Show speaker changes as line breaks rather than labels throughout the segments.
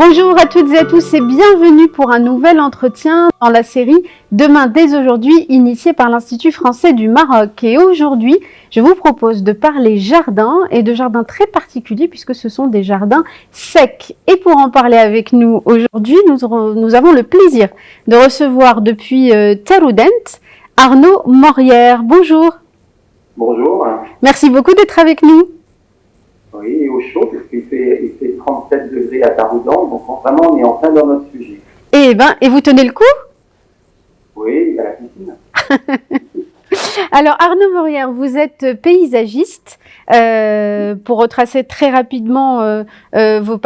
Bonjour à toutes et à tous et bienvenue pour un nouvel entretien dans la série Demain dès aujourd'hui initiée par l'Institut français du Maroc. Et aujourd'hui, je vous propose de parler jardin et de jardins très particuliers puisque ce sont des jardins secs. Et pour en parler avec nous aujourd'hui, nous avons le plaisir de recevoir depuis Taroudant Arnaud Morière. Bonjour.
Bonjour.
Merci beaucoup d'être avec nous.
Oui, et au chaud, parce qu'il fait 37 degrés à Taroudant, donc vraiment on est en plein dans notre sujet.
Et vous tenez le coup?
Oui, à la piscine.
Alors Arnaud Morière, vous êtes paysagiste. Pour retracer très rapidement votre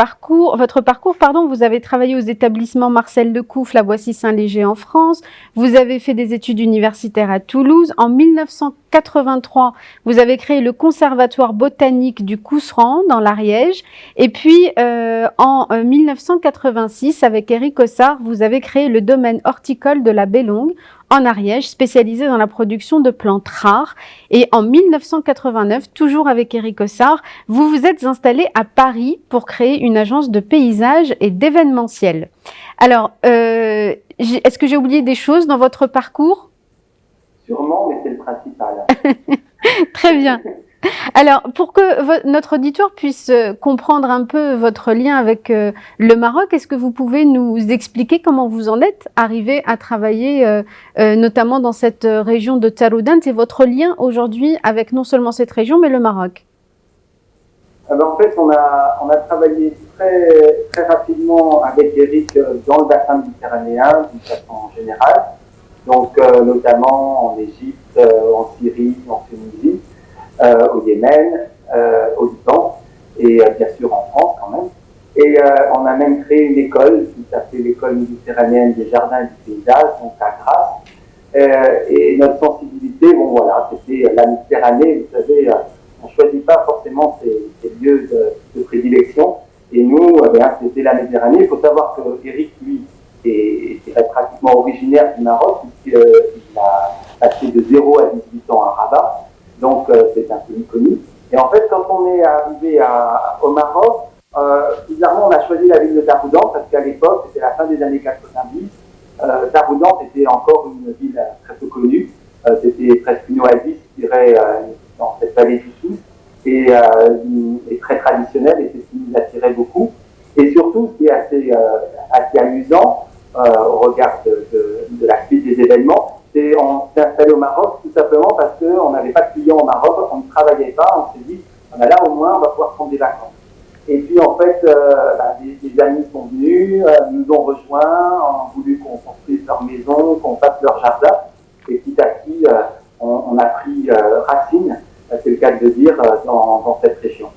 parcours, vous avez travaillé aux établissements Marcel Lecouf, la Boissy-Saint-Léger en France. Vous avez fait des études universitaires à Toulouse. En 1983, vous avez créé le Conservatoire botanique du Couserans dans l'Ariège. Et puis en 1986, avec Éric Ossard, vous avez créé le domaine horticole de la Bélongue en Ariège, spécialisé dans la production de plantes rares. Et en 1989, toujours avec Éric Ossard, vous vous êtes installé à Paris pour créer une agence de paysage et d'événementiel. Alors, est-ce que j'ai oublié des choses dans votre parcours?
Sûrement, mais c'est le principal.
Très bien. Alors, pour que notre auditoire puisse comprendre un peu votre lien avec le Maroc, est-ce que vous pouvez nous expliquer comment vous en êtes arrivé à travailler notamment dans cette région de Taroudant et votre lien aujourd'hui avec non seulement cette région, mais le Maroc?
Alors, en fait, on a travaillé très rapidement avec Eric dans le bassin méditerranéen, d'une façon générale, donc notamment en Égypte, en Syrie, en Tunisie. Au Yémen, au Liban et bien sûr en France quand même. Et on a même créé une école qui s'appelait l'école méditerranéenne des jardins et du paysage, donc à Grasse. Et notre sensibilité, bon voilà, c'était la Méditerranée, vous savez, on ne choisit pas forcément ses lieux de prédilection. Et nous, c'était la Méditerranée. Il faut savoir que Eric, lui, est pratiquement originaire du Maroc, puisqu'il a passé de 0 à 18 ans à Rabat. Donc, c'est un pays connu. Et en fait, quand on est arrivé au Maroc, bizarrement, on a choisi la ville de Taroudant parce qu'à l'époque, c'était la fin des années 90. Taroudant était encore une ville très peu connue. C'était presque une oasis, je dirais, dans cette vallée du Sousse, et très traditionnelle, et c'est ce qui nous attirait beaucoup. Et surtout, ce qui est assez amusant au regard de la suite des événements, on s'est installé au Maroc tout simplement parce qu'on n'avait pas de clients au Maroc, on ne travaillait pas, on s'est dit, là au moins on va pouvoir prendre des vacances. Et puis en fait, des amis sont venus, nous ont rejoints, ont voulu qu'on construise leur maison, qu'on fasse leur jardin. Et petit à petit, on a pris racine, c'est le cas de le dire, dans cette région.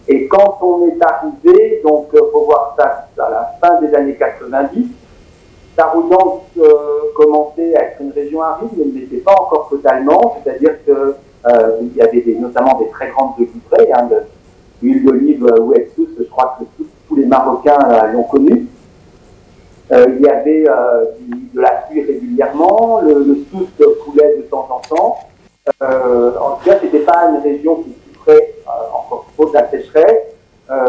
Et quand on est arrivé, donc il faut voir ça à la fin des années 90, Taroudant commençait à être une région aride, mais ne l'était pas encore totalement, c'est-à-dire qu'il y avait notamment des très grandes livrées, l'huile d'olive Ouessous, je crois que tous les Marocains l'ont connu. Il y avait de la pluie régulièrement, le Sousse coulait de temps en temps. En tout cas, ce n'était pas une région qui souffrait encore trop de la sécheresse.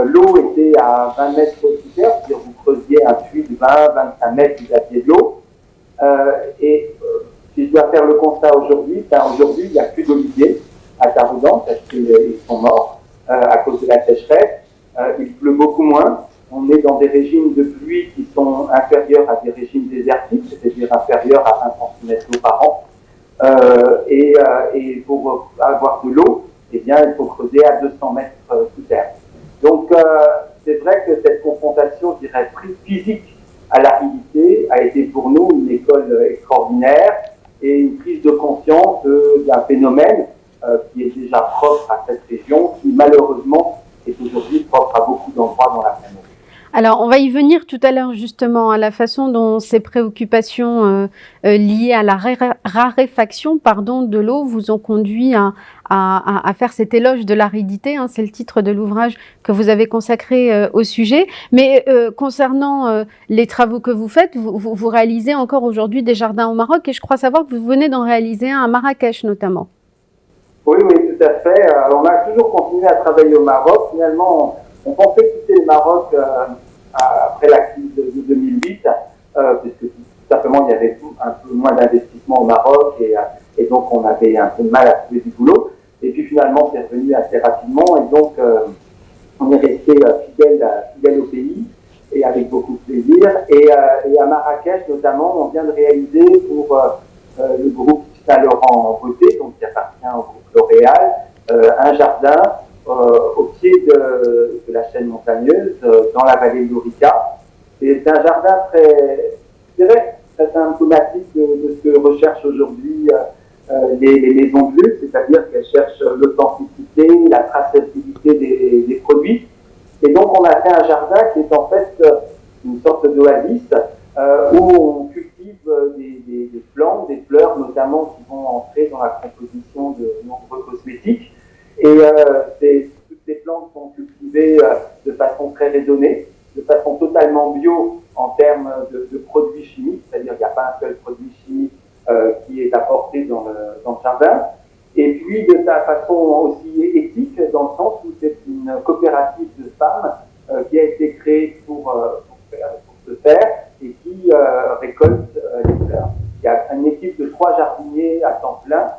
L'eau était à 20 mètres sous terre, c'est-à-dire vous creusiez un puits de 20-25 mètres, vous aviez de l'eau. Si je dois faire le constat aujourd'hui, aujourd'hui il n'y a plus d'oliviers à Taroudant parce qu'ils sont morts à cause de la sécheresse. Il pleut beaucoup moins. On est dans des régimes de pluie qui sont inférieurs à des régimes désertiques, c'est-à-dire inférieurs à 20 cm d'eau par an. Et pour avoir de l'eau, eh bien, il faut creuser à 200 mètres sous terre. Donc, c'est vrai que cette confrontation, je dirais, physique à l'aridité a été pour nous une école extraordinaire et une prise de conscience d'un phénomène qui est déjà propre à cette région, qui malheureusement est aujourd'hui propre à beaucoup d'endroits dans la planète.
Alors, on va y venir tout à l'heure justement à la façon dont ces préoccupations liées à la raréfaction de l'eau vous ont conduit à faire cet éloge de l'aridité. C'est le titre de l'ouvrage que vous avez consacré au sujet. Mais concernant les travaux que vous faites, vous réalisez encore aujourd'hui des jardins au Maroc et je crois savoir que vous venez d'en réaliser un à Marrakech notamment.
Oui, tout à fait. On a toujours continué à travailler au Maroc. Finalement, on pensait quitter le Maroc après la crise de 2008, puisque tout simplement il y avait un peu moins d'investissement au Maroc et donc on avait un peu de mal à trouver du boulot. Et puis finalement c'est revenu assez rapidement et donc on est resté fidèle au pays et avec beaucoup de plaisir. Et à Marrakech notamment, on vient de réaliser pour le groupe Saint-Laurent en beauté, donc qui appartient au groupe L'Oréal, un jardin au pied de la chaîne montagneuse, dans la vallée de l'Ourika. C'est un jardin je dirais, très symptomatique de ce que recherchent aujourd'hui les maisons de luxe, c'est-à-dire qu'elles cherchent l'authenticité, la traçabilité des produits. Et donc on a fait un jardin qui est en fait une sorte d'oasis où on cultive des plantes, des fleurs notamment qui vont entrer dans la composition de nombreux cosmétiques. Et toutes ces plantes sont cultivées de façon très raisonnée, de façon totalement bio en termes de produits chimiques, c'est-à-dire qu'il n'y a pas un seul produit chimique qui est apporté dans le jardin. Et puis de sa façon aussi éthique, dans le sens où c'est une coopérative de femmes qui a été créée pour ce faire et qui récolte les fleurs. Il y a une équipe de 3 jardiniers à temps plein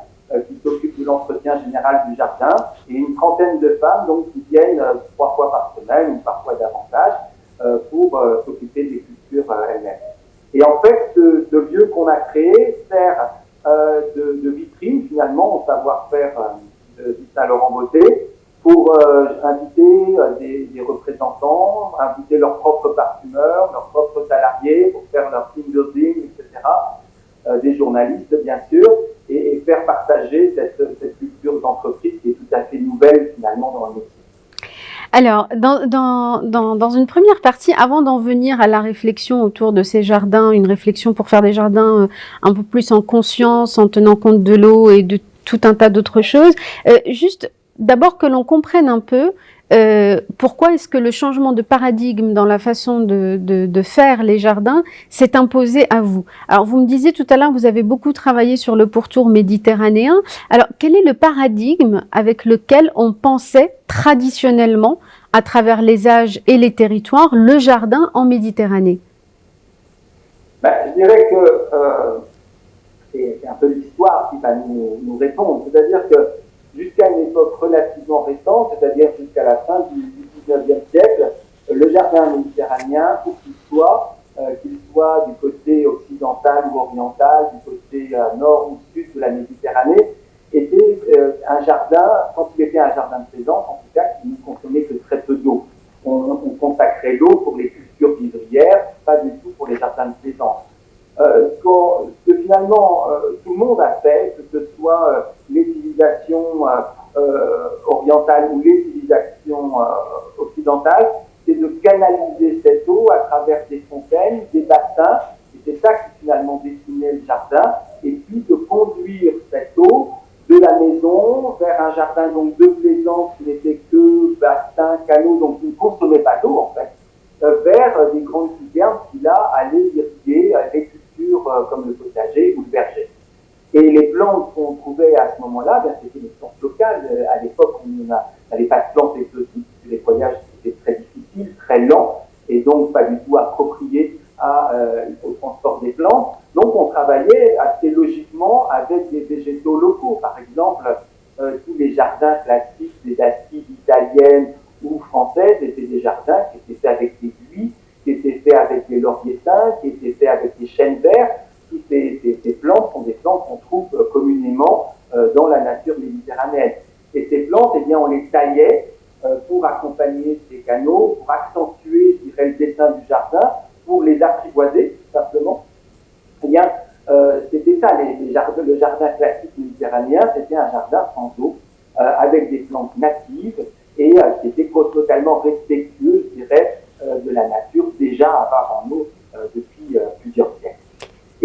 qui s'occupent de l'entretien général du jardin et une trentaine de femmes donc, qui viennent 3 fois par semaine ou parfois davantage pour s'occuper des cultures elles-mêmes. Et en fait, ce lieu qu'on a créé sert de vitrine finalement au savoir-faire du Saint-Laurent-Beauté pour inviter des représentants, inviter leurs propres parfumeurs, leurs propres salariés pour faire leur team building, etc. Des journalistes bien sûr, et faire partager cette culture d'entreprise qui est tout à fait nouvelle finalement dans le métier.
Alors, dans une première partie, avant d'en venir à la réflexion autour de ces jardins, une réflexion pour faire des jardins un peu plus en conscience, en tenant compte de l'eau et de tout un tas d'autres choses, juste d'abord que l'on comprenne un peu pourquoi est-ce que le changement de paradigme dans la façon de faire les jardins s'est imposé à vous. Alors, vous me disiez tout à l'heure, vous avez beaucoup travaillé sur le pourtour méditerranéen. Alors, quel est le paradigme avec lequel on pensait traditionnellement, à travers les âges et les territoires, le jardin en Méditerranée?
Je dirais que c'est un peu l'histoire qui va nous répondre. C'est-à-dire que jusqu'à une époque relativement récente, c'est-à-dire jusqu'à la fin du XIXe siècle, le jardin méditerranéen, pour qu'il soit du côté occidental ou oriental, du côté nord ou sud de la Méditerranée, était un jardin, quand il était un jardin de plaisance, en tout cas, qui ne consommait que très peu d'eau. On consacrait l'eau pour les cultures vivrières, pas du tout pour les jardins de plaisance. Ce que finalement tout le monde a fait, que ce soit les civilisations orientales ou les civilisations occidentales, c'est de canaliser cette eau à travers des fontaines, des bassins, et c'est ça qui finalement dessinait le jardin, et puis de conduire cette eau de la maison vers un jardin donc de plaisance qui n'était que bassin, canaux, donc qui ne consommait pas d'eau en fait, vers des grandes citernes qui là allaient irriguer les cultures comme le potager ou le verger. Et les plantes qu'on trouvait à ce moment-là, c'était des plantes locales. À l'époque, on n'avait pas de plantes exotiques, les voyages étaient très difficiles, très lents, et donc pas du tout appropriés au transport des plantes. Donc on travaillait assez logiquement avec des végétaux locaux. Par exemple, tous les jardins classiques des assises italiennes ou françaises étaient des jardins qui étaient faits avec des buis, qui étaient faits avec des lauriers sains, qui étaient faits avec des chênes verts. Toutes ces plantes sont des plantes qu'on trouve communément dans la nature méditerranéenne. Et ces plantes, eh bien, on les taillait pour accompagner ces canaux, pour accentuer, je dirais, le dessin du jardin, pour les apprivoiser, tout simplement. Eh bien, c'était ça, le jardin classique méditerranéen, c'était un jardin sans eau, avec des plantes natives et qui était totalement respectueux, je dirais, de la nature, déjà à en eau depuis plusieurs siècles.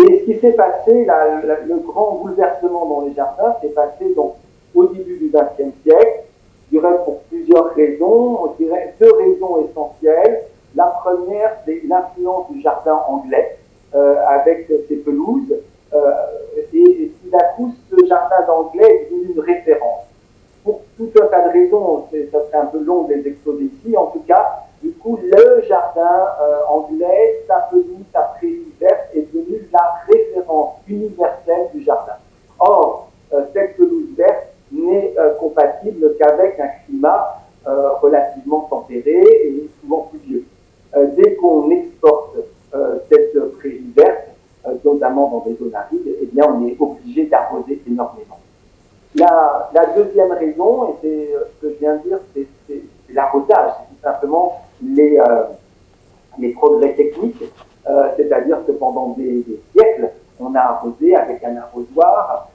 Et ce qui s'est passé, le grand bouleversement dans les jardins s'est passé donc au début du XXe siècle, je dirais pour plusieurs raisons, je dirais 2 raisons essentielles. La première, c'est l'influence du jardin anglais avec ses pelouses. Et tout d'un coup, ce jardin anglais est devenu une référence. Pour tout un tas de raisons, ça serait un peu long de les exposer ici. En tout cas, du coup, le jardin anglais, sa pelouse, sa prairie verte est devenue la référence universelle du jardin. Or, cette pelouse verte n'est compatible qu'avec un climat relativement tempéré et souvent pluvieux. Dès qu'on exporte cette prairie verte, notamment dans des zones arides, eh bien, on est obligé d'arroser énormément. La deuxième raison, et c'est ce que je viens de dire, c'est l'arrosage, c'est tout simplement les progrès techniques, c'est-à-dire que pendant des siècles, on a arrosé avec un arrosoir,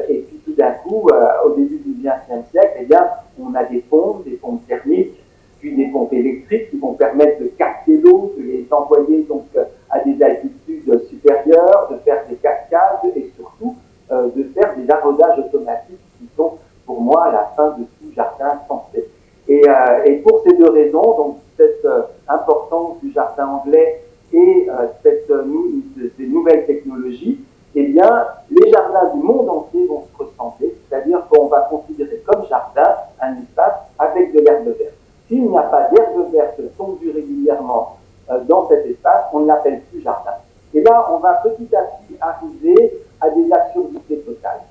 et puis tout d'un coup, au début du XXe siècle, eh bien, on a des pompes thermiques, puis des pompes électriques qui vont permettre de capter l'eau, de les envoyer donc à des altitudes supérieures, de faire des cascades et surtout de faire des arrosages automatiques qui sont pour moi la fin de tout jardin sensé. Et pour ces deux raisons, donc cette importance du jardin anglais et ces nouvelles technologies, eh bien, les jardins du monde entier vont se ressembler, c'est-à-dire qu'on va considérer comme jardin un espace avec de l'herbe verte. S'il n'y a pas d'herbe verte tondue régulièrement dans cet espace, on ne l'appelle plus jardin. Et là, on va petit à petit arriver à des absurdités totales.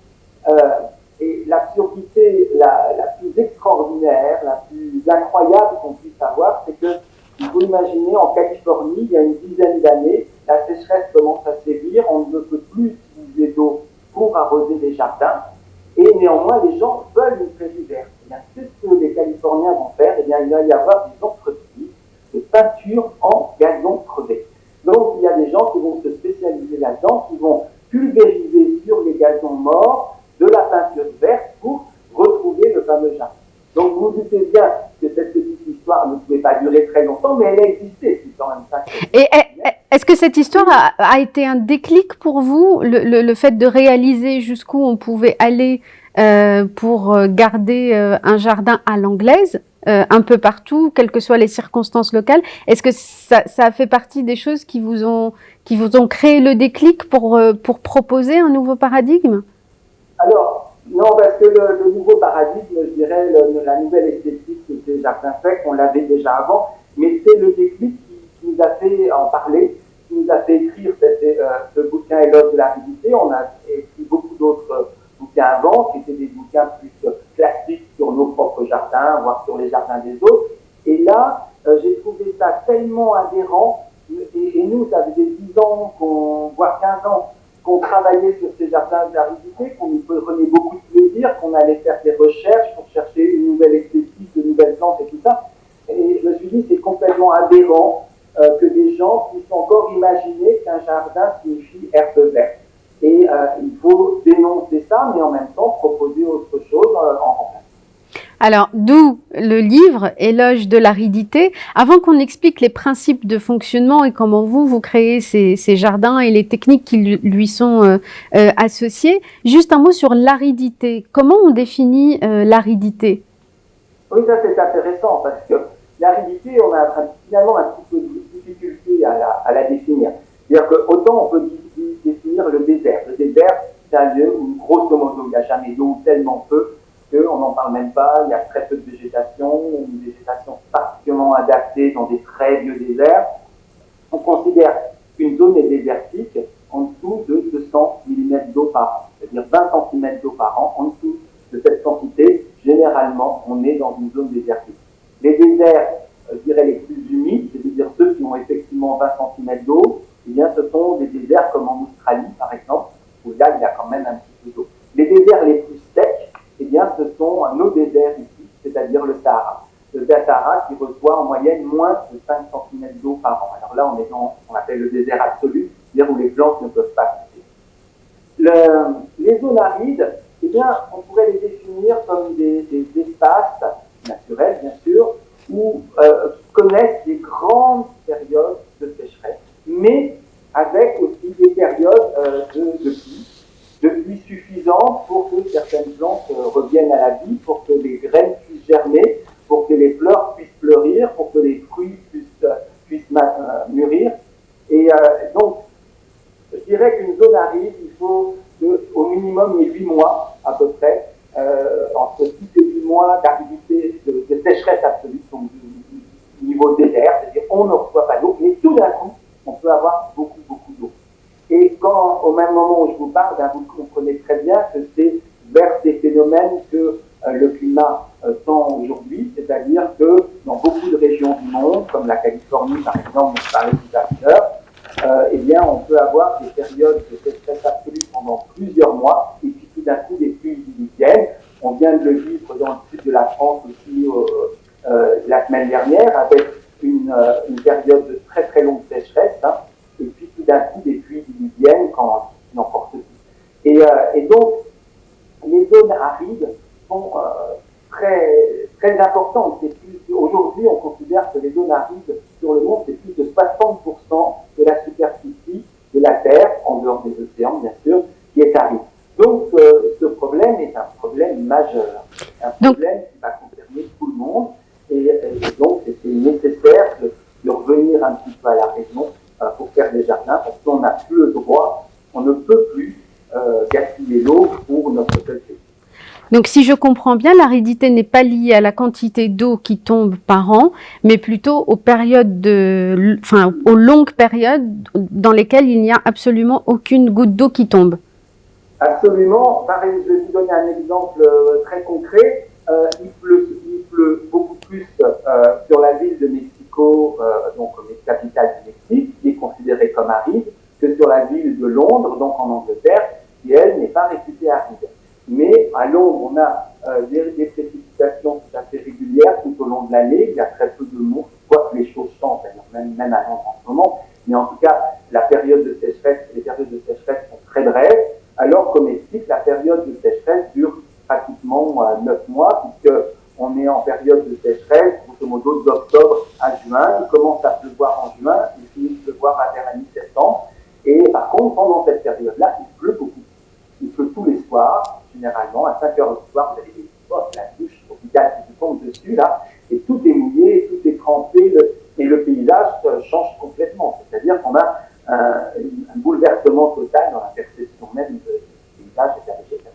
Et l'absurdité la plus extraordinaire, la plus incroyable qu'on puisse avoir, c'est que, il faut imaginer, en Californie, il y a une dizaine d'années, la sécheresse commence à sévir, on ne peut plus utiliser d'eau pour arroser les jardins, et néanmoins, les gens veulent une prairie verte. Qu'est-ce que les Californiens vont faire? Eh bien, il va y avoir des entreprises de peinture en gazon crevé. Donc, il y a des gens qui vont se spécialiser là-dedans, qui vont pulvériser sur les gazons morts de la peinture verte pour retrouver le fameux jardin. Donc, vous vous doutez bien que cette petite histoire ne pouvait pas durer très longtemps, mais elle a existé. C'est quand même ça.
Et est-ce que cette histoire a été un déclic pour vous, le fait de réaliser jusqu'où on pouvait aller pour garder un jardin à l'anglaise, un peu partout, quelles que soient les circonstances locales? Est-ce que ça a fait partie des choses qui vous ont créé le déclic pour proposer un nouveau paradigme?
Alors, non, parce que le nouveau paradigme, je dirais, la nouvelle esthétique des jardins secs, on l'avait déjà avant, mais c'est le déclic qui nous a fait en parler, qui nous a fait écrire ce bouquin Éloge de l'aridité. On a écrit beaucoup d'autres bouquins avant, qui étaient des bouquins plus classiques sur nos propres jardins, voire sur les jardins des autres. Et là, j'ai trouvé ça tellement adhérent, et nous, ça faisait 10 ans, voire 15 ans, qu'on travaillait sur ces jardins d'aridité, qu'on y prenait beaucoup de plaisir, qu'on allait faire des recherches pour chercher une nouvelle esthétique, de nouvelles plantes et tout ça. Et je me suis dit, c'est complètement aberrant que des gens puissent encore imaginer qu'un jardin signifie herbe verte. Et il faut dénoncer ça, mais en même temps proposer autre chose en remplacement.
Alors, d'où le livre Éloge de l'aridité. Avant qu'on explique les principes de fonctionnement et comment vous créez ces jardins et les techniques qui lui sont associées, juste un mot sur l'aridité. Comment on définit l'aridité?
Oui, ça c'est intéressant parce que l'aridité, on a finalement un petit peu de difficulté à la définir. C'est-à-dire qu'autant on peut définir le désert. Le désert, c'est un lieu où, grosso modo, il n'y a jamais d'eau, tellement peu, qu'on n'en parle même pas, il y a très peu de végétation, une végétation particulièrement adaptée dans des très vieux déserts. On considère qu'une zone est désertique en dessous de 200 mm d'eau par an, c'est-à-dire 20 cm d'eau par an. En dessous de cette quantité, généralement, on est dans une zone désertique. Les déserts, je dirais les plus humides, c'est-à-dire ceux qui ont effectivement 20 cm d'eau, eh bien, ce sont des déserts comme en Australie, par exemple, où là, il y a quand même un petit peu d'eau. Les déserts les plus secs, eh bien, ce sont nos déserts ici, c'est-à-dire le Sahara. Le Sahara qui reçoit en moyenne moins de 5 cm d'eau par an. Alors là, on est dans ce qu'on appelle le désert absolu, c'est-à-dire où les plantes ne peuvent pas pousser. Les zones arides, eh bien, on pourrait les définir comme des espaces naturels, bien sûr, où connaissent des grandes périodes de sécheresse, mais avec aussi des périodes de pluie suffisantes pour que certaines plantes reviennent à la vie, pour que les graines puissent germer, pour que les fleurs puissent fleurir, pour que les fruits puissent mûrir. Et donc, je dirais qu'une zone aride, il faut qu'au minimum il y ait 8 mois à peu près, entre 6 et 8 mois d'aridité, de sécheresse absolue, donc niveau désert, c'est-à-dire on ne reçoit pas d'eau, mais tout d'un coup, on peut avoir beaucoup, beaucoup d'eau. Et quand, au même moment où je vous parle, vous comprenez très bien que c'est vers ces phénomènes que le climat tend aujourd'hui, c'est-à-dire que dans beaucoup de régions du monde, comme la Californie par exemple, dont je parlais tout à l'heure, eh bien, on peut avoir des périodes de sécheresse absolue pendant plusieurs mois, et puis tout d'un coup des pluies diluviennes. On vient de le vivre dans le sud de la France aussi la semaine dernière, avec une période de très très longue sécheresse, hein, et puis tout d'un coup des pluies diluviennes qui n'en portent plus. Et donc, les zones arides sont très, très importantes. Aujourd'hui, on considère que les zones arides sur le monde, c'est plus de 60% de la superficie de la Terre, en dehors des océans bien sûr, qui est aride. Donc ce problème est un problème majeur, un problème qui va concerner tout le monde, et donc c'était nécessaire de revenir un petit peu à la raison pour faire des jardins, parce qu'on n'a plus le droit, on ne peut plus gaspiller l'eau pour notre seul pays.
Donc, si je comprends bien, l'aridité n'est pas liée à la quantité d'eau qui tombe par an, mais plutôt aux aux longues périodes dans lesquelles il n'y a absolument aucune goutte d'eau qui tombe.
Absolument. Pareil, je vais vous donner un exemple très concret. Il pleut beaucoup plus sur la ville de Mexico, donc capitale du Mexique, qui est considérée comme aride, que sur la ville de Londres, donc en Angleterre, qui elle n'est pas réputée aride. Mais à Londres, on a des précipitations tout à fait régulières tout au long de l'année. Il y a très peu de mots, quoique les choses changent, même à Londres en ce moment. Mais en tout cas, les périodes de sécheresse sont très brèves, alors qu'au Mexique, la période de sécheresse dure pratiquement 9 mois, puisqu'on est en période de sécheresse, grosso modo d'octobre à juin. Il commence à pleuvoir en juin, il finit de pleuvoir vers la mi-septembre. Et par contre, pendant cette période-là, il pleut beaucoup. Il pleut tous les soirs, généralement, à 5 heures du soir, vous avez des spots, la douche tropicale qui tombe dessus, là, et tout est mouillé, tout est trempé, et le paysage change complètement. C'est-à-dire qu'on a un bouleversement total dans la perception même du paysage et de la végétation.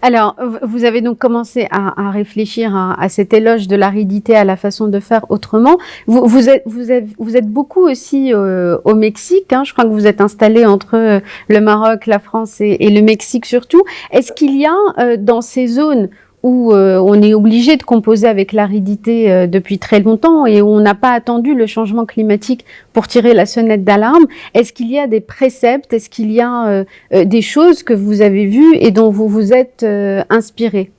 Alors, vous avez donc commencé à réfléchir à cet éloge de l'aridité, à la façon de faire autrement. Vous êtes beaucoup aussi au Mexique, hein. Je crois que vous êtes installé entre le Maroc, la France et le Mexique surtout. Est-ce qu'il y a dans ces zones où on est obligé de composer avec l'aridité depuis très longtemps et où on n'a pas attendu le changement climatique pour tirer la sonnette d'alarme, est-ce qu'il y a des préceptes, est-ce qu'il y a des choses que vous avez vues et dont vous vous êtes inspiré?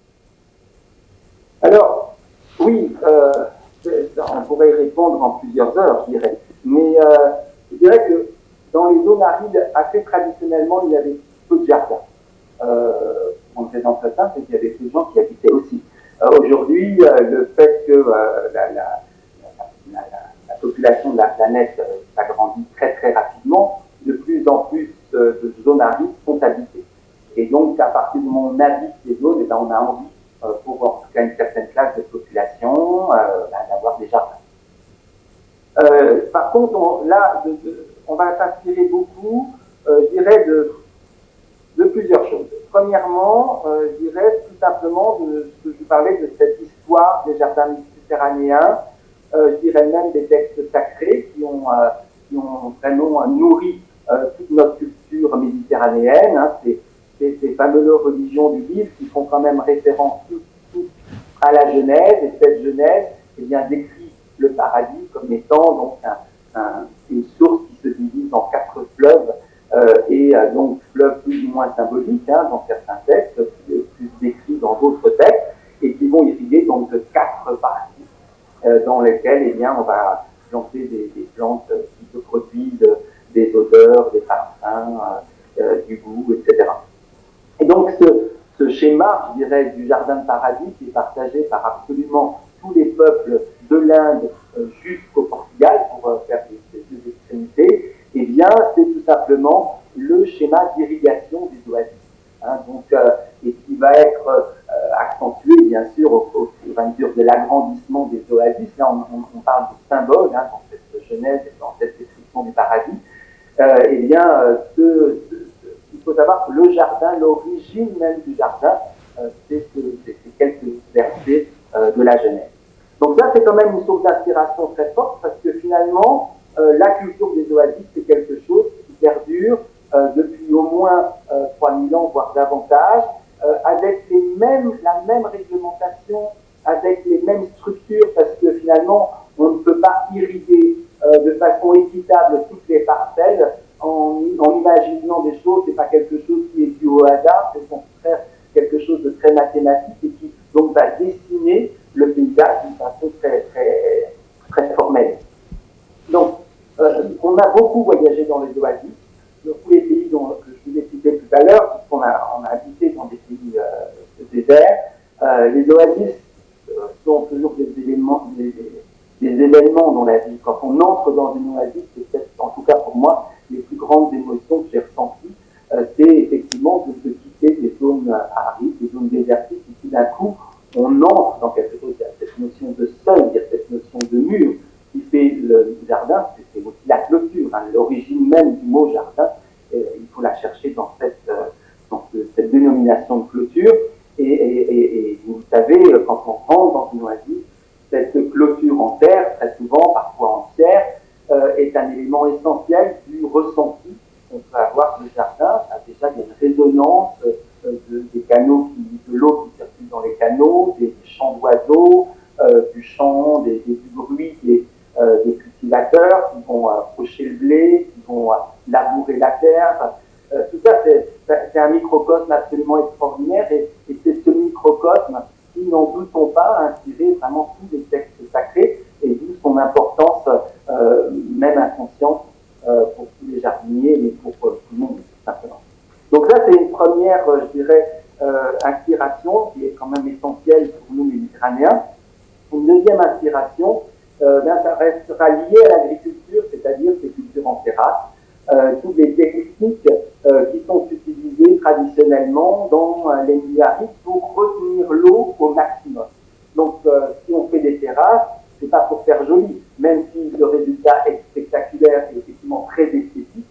Alors, oui, on pourrait répondre en plusieurs heures, je dirais. Mais je dirais que dans les zones arides, assez traditionnellement, il y avait peu de jardins. On était dans certains, c'est qu'il y avait peu de gens qui habitaient aussi. Aujourd'hui, le fait que la population de la planète s'agrandit très très rapidement, de plus en plus de zones arides sont habitées. Et donc, à partir du moment où on habite les zones, eh ben, on a envie, pour en tout cas une certaine classe de population, d'avoir des jardins. Par contre, on va s'inspirer beaucoup, je dirais, de plusieurs choses. Premièrement, je dirais tout simplement de ce que je parlais de cette histoire des jardins méditerranéens, je dirais même des textes sacrés qui ont vraiment nourri toute notre culture méditerranéenne. Hein, ces fameuses religions du livre qui font quand même référence tout à la Genèse, et cette Genèse décrit le paradis comme étant donc une source qui se divise en 4 fleuves, donc fleuves plus ou moins symboliques dans certains textes, plus décrits dans d'autres textes, et qui vont irriguer donc de 4 parties dans lesquelles on va planter des plantes qui se produisent des odeurs, des parfums, du goût, etc. Et donc ce schéma, je dirais, du jardin de paradis qui est partagé par absolument tous les peuples de l'Inde jusqu'au Portugal, pour faire ces 2 extrémités, eh bien, c'est tout simplement le schéma d'irrigation des oasis. Et qui va être accentué, bien sûr, au fur et à mesure de l'agrandissement des oasis. Là, on parle de symboles dans cette Genèse et dans cette description du paradis. Il faut savoir que le jardin, l'origine même du jardin, c'est quelques versets de la Genèse. Donc ça, c'est quand même une source d'inspiration très forte parce que finalement, la culture des oasis, c'est quelque chose qui perdure depuis au moins 3000 ans, voire davantage, avec la même réglementation, avec les mêmes structures, parce que finalement, on ne peut pas irriguer de façon équitable toutes les parcelles en imaginant des choses. C'est pas quelque chose qui est dû au hasard, c'est au contraire quelque chose de très mathématique et qui donc va dessiner le paysage d'une façon très formelle. Donc, on a beaucoup voyagé dans les oasis, dans tous les pays que je vous ai cités tout à l'heure, puisqu'on a habité dans des pays de désert. Les oasis sont toujours des événements dans la vie. Quand on entre dans une oasis, c'est peut-être, en tout cas pour moi, les plus grandes émotions que j'ai ressenties, c'est effectivement de quitter des zones arides, des zones désertiques, et tout d'un coup, on entre dans quelque chose. Il y a cette notion de seuil, il y a cette notion de mur qui fait le jardin, c'est aussi la clôture. Hein. L'origine même du mot jardin, il faut la chercher dans cette dénomination de clôture. Et vous savez, quand on rentre dans une oasis, cette clôture en terre, très souvent, parfois en pierre, est un élément essentiel du ressenti qu'on peut avoir du jardin. Déjà, il y a une résonance des canaux, de l'eau qui circule dans les canaux, des chants d'oiseaux, du chant, du bruit des cultivateurs qui vont faucher le blé, qui vont labourer la terre. Tout ça, c'est un microcosme absolument extraordinaire et c'est ce microcosme qui, n'en doutons pas, a inspiré vraiment tous les textes sacrés et d'où son importance, même inconsciente, pour tous les jardiniers et pour tout le monde, tout simplement. Donc là, c'est une première, je dirais, inspiration qui est quand même essentielle pour nous, méditerranéens. Une deuxième inspiration, ça restera lié à l'agriculture, c'est-à-dire ces cultures en terrasse, toutes les techniques qui sont utilisées traditionnellement dans les milieux arides pour retenir l'eau au maximum. Donc, si on fait des terrasses, c'est pas pour faire joli, même si le résultat est spectaculaire et effectivement très esthétique.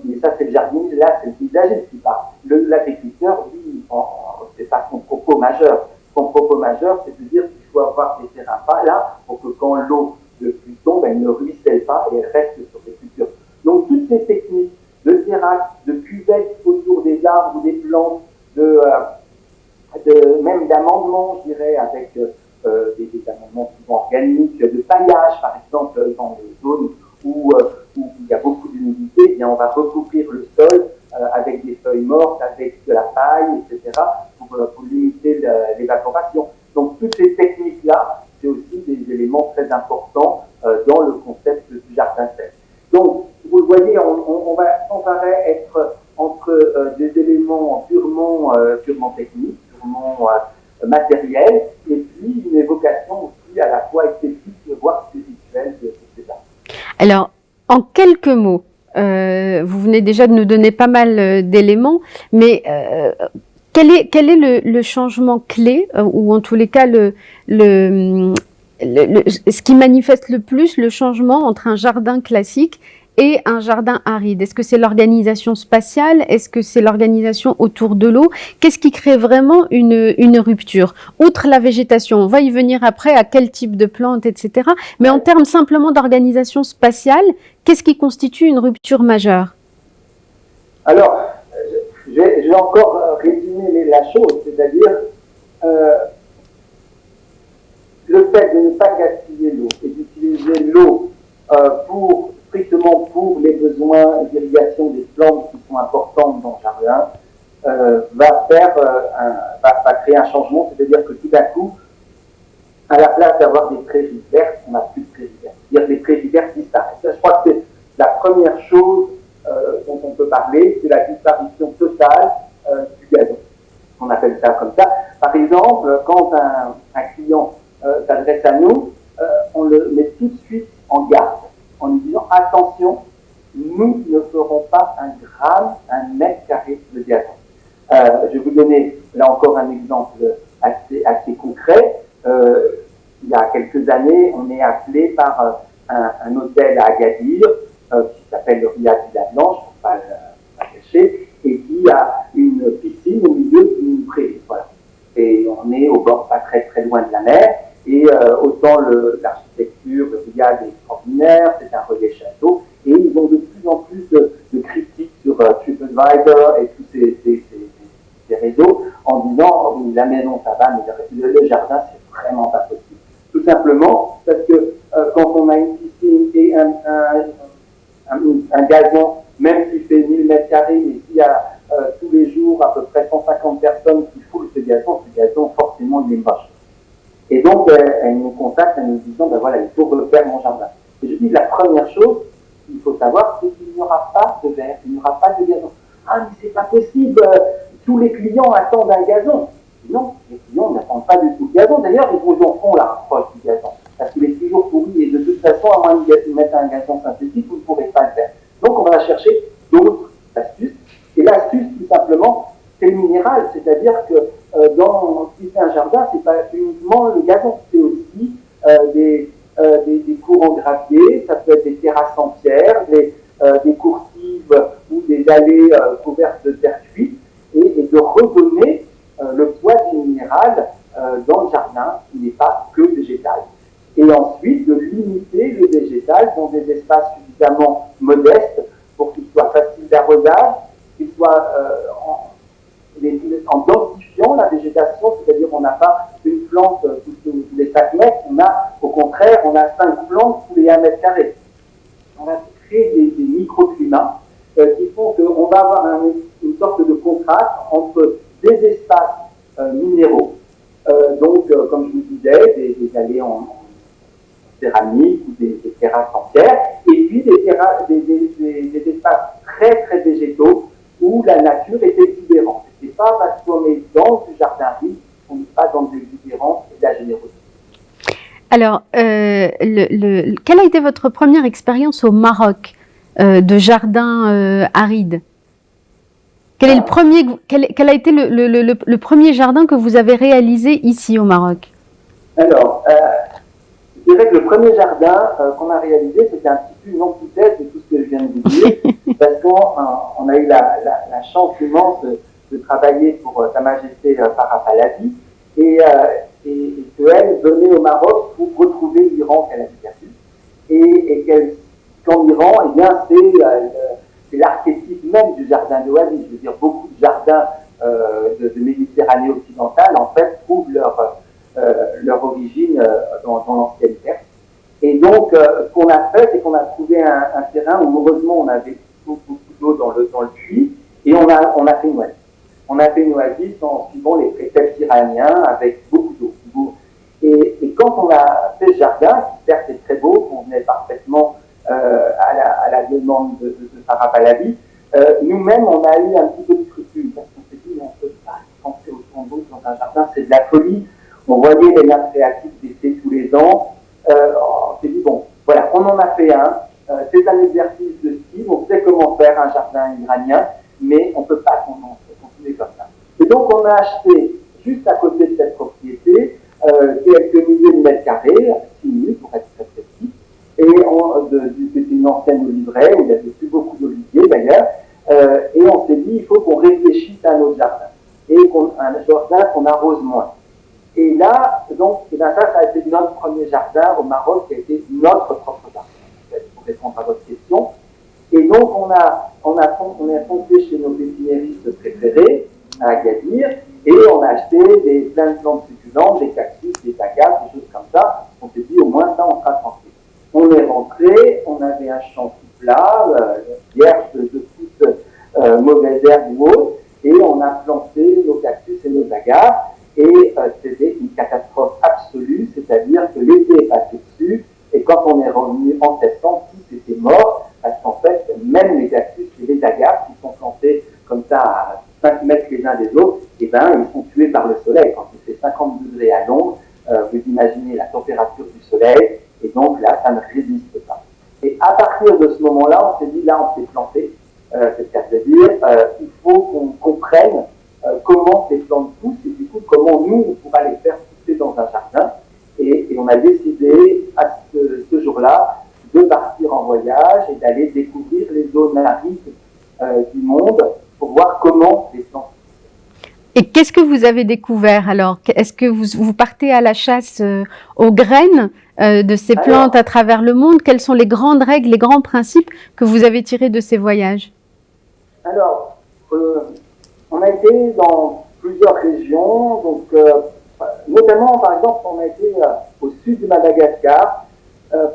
Mais ça, c'est le jardinier, là, c'est le paysagiste qui parle. L'agriculteur, lui, c'est pas son propos majeur. Son propos majeur, c'est de dire qu'il faut avoir des terrains pas là pour que quand l'eau de pluie tombe, elle ne ruisselle pas et elle reste sur les cultures. Donc, toutes ces techniques de terrasse, de cuvettes autour des arbres ou des plantes, même d'amendements, je dirais, avec des amendements souvent organiques, de paillage, par exemple, dans les zones où il y a beaucoup d'humidité, eh bien, on va recouvrir le sol avec des feuilles mortes, avec de la paille, etc., pour limiter l'évaporation. Donc, toutes ces techniques-là, c'est aussi des éléments très importants dans le concept du jardin sec. Donc, vous le voyez, on va sans arrêt être entre des éléments purement techniques, purement matériels, et puis une évocation aussi à la fois esthétique, voire spirituelle de ces arts.
Alors, en quelques mots, vous venez déjà de nous donner pas mal d'éléments, mais quel est le changement clé, ou en tous les cas ce qui manifeste le plus le changement entre un jardin classique et un jardin aride? Est-ce que c'est l'organisation spatiale? Est-ce que c'est l'organisation autour de l'eau? Qu'est-ce qui crée vraiment une rupture? Outre la végétation, on va y venir après, à quel type de plantes, etc. Mais en termes simplement d'organisation spatiale, qu'est-ce qui constitue une rupture majeure?
Alors, je vais encore résumer la chose, c'est-à-dire le fait de ne pas gaspiller l'eau et d'utiliser l'eau strictement pour les besoins d'irrigation des plantes qui sont importantes dans le jardin, va créer un changement, c'est-à-dire que tout d'un coup, à la place d'avoir des prairies vertes, on n'a plus de prairies vertes. C'est-à-dire que les prairies vertes disparaissent. Je crois que c'est la première chose dont on peut parler, c'est la disparition totale du gazon. On appelle ça comme ça. Par exemple, quand un client s'adresse à nous, on le met tout de suite en garde en lui disant attention, nous ne ferons pas un gramme, un mètre carré de gazon. Je vais vous donner là encore un exemple assez concret. Il y a quelques années, on est appelé par un hôtel à Agadir qui s'appelle le Riad de la Blanche, pour ne pas le cacher, et qui a une piscine au milieu d'une prairie. Voilà. Et on est au bord, pas très très loin de la mer, et Et autant l'architecture, le brigade est extraordinaire, c'est un relais château, et ils ont de plus en plus de critiques sur TripAdvisor et tous ces réseaux en disant oh, la maison ça va, mais le jardin c'est vraiment pas possible. Tout simplement parce que quand on a une piscine et un gazon, même s'il fait 1000 mètres carrés, mais s'il y a tous les jours à peu près 150 personnes qui foulent ce gazon forcément il est moche. Et donc, elle nous contacte en nous disant, ben voilà, il faut refaire mon jardin. Et je dis, la première chose qu'il faut savoir, c'est qu'il n'y aura pas de verre, il n'y aura pas de gazon. Ah, mais c'est pas possible, tous les clients attendent un gazon. Non, les clients n'attendent pas du tout le gazon. D'ailleurs, ils vous en font la rapproche du gazon, parce qu'il est toujours pourri, et de toute façon, à moins de mettre un gazon synthétique, vous ne pourrez pas le faire. Donc, on va chercher d'autres astuces. Et l'astuce, tout simplement, c'est le minéral, c'est-à-dire que si c'est un jardin, c'est pas uniquement le gazon, c'est aussi des cours en gravier, ça peut être des terrasses en pierre, des coursives ou des allées couvertes de terre cuite, et de redonner le poids du minéral dans le jardin qui n'est pas que végétal. Et ensuite, de limiter le végétal dans des espaces suffisamment modestes pour qu'il soit facile d'arrosage, qu'il soit en densifiant la végétation, c'est-à-dire on n'a pas une plante tous les 5 mètres, au contraire, on a 5 plantes tous les 1 mètre carré. On va créer des microclimats qui font qu'on va avoir une sorte de contraste entre des espaces minéraux, donc comme je vous disais, des allées en céramique ou des terrasses en pierre, et puis des espaces très très végétaux où la nature est exubérante. Ce n'est pas parce qu'on est dans du jardin riche qu'on n'est pas dans de l'exubérance et de la générosité.
Alors, quelle a été votre première expérience au Maroc de jardin aride? Quel a été le premier jardin que vous avez réalisé ici au Maroc?
Alors, je dirais que le premier jardin qu'on a réalisé, c'était un petit peu une antithèse de tout ce que je viens de vous dire, parce qu'on a eu la chance immense de travailler pour Sa Majesté Farah Pahlavi, et qu'elle venait au Maroc pour retrouver l'Iran qu'elle avait perdu, et qu'en Iran, eh bien, c'est l'archétype même du jardin d'oasis. Je veux dire, beaucoup de jardins de Méditerranée occidentale, en fait, trouvent leur origine dans l'ancienne Perse. Et donc, ce qu'on a fait, c'est qu'on a trouvé un terrain où, heureusement, on avait beaucoup d'eau dans le puits, et on a fait une oasis. On a fait une oasis en suivant les préceptes iraniens avec beaucoup d'eau. Et quand on a fait ce jardin, qui certes est très beau, convenait parfaitement à la demande de Farah Pahlavi, nous-mêmes, on a eu un petit peu de scrupule, parce qu'on s'est dit, on ne peut pas penser autant d'eau dans un jardin, c'est de la folie. On voyait les nappes phréatiques baisser tous les ans. On s'est dit, bon, voilà, on en a fait un. C'est un exercice de style. On sait comment faire un jardin iranien, mais on ne peut pas continuer comme ça. Et donc, on a acheté, juste à côté de cette propriété, quelques milliers de mètres carrés, 6 000 pour être très précis, et c'était une ancienne oliveraie où il n'y avait plus beaucoup d'oliviers d'ailleurs, et on s'est dit, il faut qu'on réfléchisse à notre jardin, et un jardin qu'on arrose moins. Et là, donc, ça a été notre premier jardin au Maroc, qui a été notre propre jardin, en fait, pour répondre à votre question. Et donc, on est foncé chez nos pépiniéristes préférés, à Agadir, et on a acheté plein de plantes succulentes, des cactus, des agaves, des choses comme ça. On s'est dit, au moins, ça, on sera tranquille. On est rentré, on avait un champ tout plat, vierge de toute mauvaise herbe ou autre, et on a planté nos cactus et nos agaves. Et c'était une catastrophe absolue, c'est-à-dire que l'été est passé dessus, et quand on est revenu en septembre, tout était mort, parce qu'en fait, même les cactus et les agaves qui sont plantés comme ça à 5 mètres les uns des autres, eh ben, ils sont tués par le soleil. Quand il fait 50 degrés à l'ombre, vous imaginez la température du soleil, et donc là, ça ne résiste pas. Et à partir de ce moment-là, on s'est dit, là, on s'est planté, c'est-à-dire, il faut qu'on comprenne comment ces plantes poussent et du coup comment nous on pourra les faire pousser dans un jardin, et on a décidé à ce jour-là de partir en voyage et d'aller découvrir les zones arides du monde pour voir comment les plantes poussent.
Et qu'est-ce que vous avez découvert alors? Est-ce que vous partez à la chasse aux graines de ces plantes à travers le monde? Quelles sont les grandes règles, les grands principes que vous avez tirés de ces voyages?
Alors, on a été dans plusieurs régions, donc notamment, par exemple, on a été au sud de Madagascar.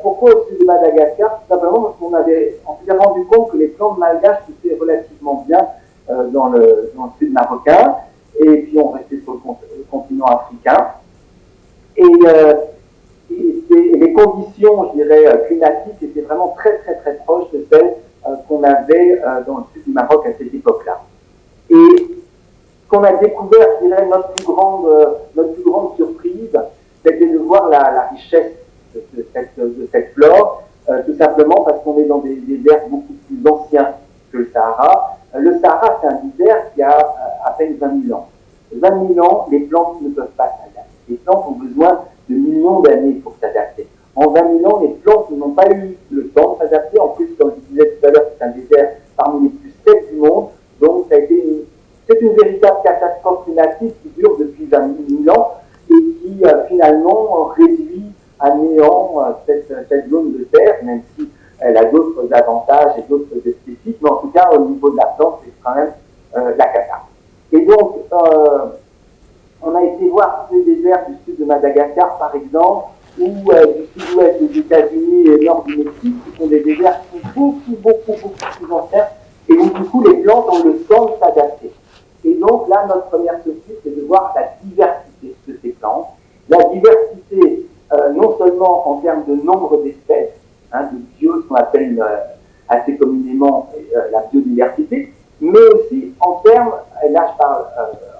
Pourquoi au sud de Madagascar? Tout simplement parce on s'est rendu compte que les plantes malgaches poussaient relativement bien dans le sud marocain, et puis on restait sur le continent africain. Et les conditions, je dirais, climatiques étaient vraiment très très très proches de celles qu'on avait dans le sud du Maroc à cette époque-là. Et qu'on a découvert, je dirais, notre plus grande surprise, c'était de voir la richesse de cette flore, tout simplement parce qu'on est dans des déserts beaucoup plus anciens que le Sahara. Le Sahara, c'est un désert qui a à peine 20 000 ans. 20 000 ans, les plantes ne peuvent pas s'adapter. Les plantes ont besoin de millions d'années pour s'adapter. En 20 000 ans, les plantes n'ont pas eu le temps de s'adapter. En plus, comme je disais tout à l'heure, c'est un désert parmi les plus secs du monde. Donc, c'est une véritable catastrophe climatique qui dure depuis 20 000 ans et qui finalement réduit à néant cette zone de terre, même si elle a d'autres avantages et d'autres esthétiques, mais en tout cas, au niveau de la plante, c'est quand même la cata. Et donc, on a été voir tous les déserts du sud de Madagascar, par exemple, ou du sud-ouest des États-Unis et nord du Mexique, qui sont des déserts qui sont beaucoup plus anciens, et où du coup, les plantes ont le temps de s'adapter. Et donc là, notre première surprise, c'est de voir la diversité de ces plantes. La diversité, non seulement en termes de nombre d'espèces, de bio, ce qu'on appelle assez communément la biodiversité, mais aussi en termes, là je parle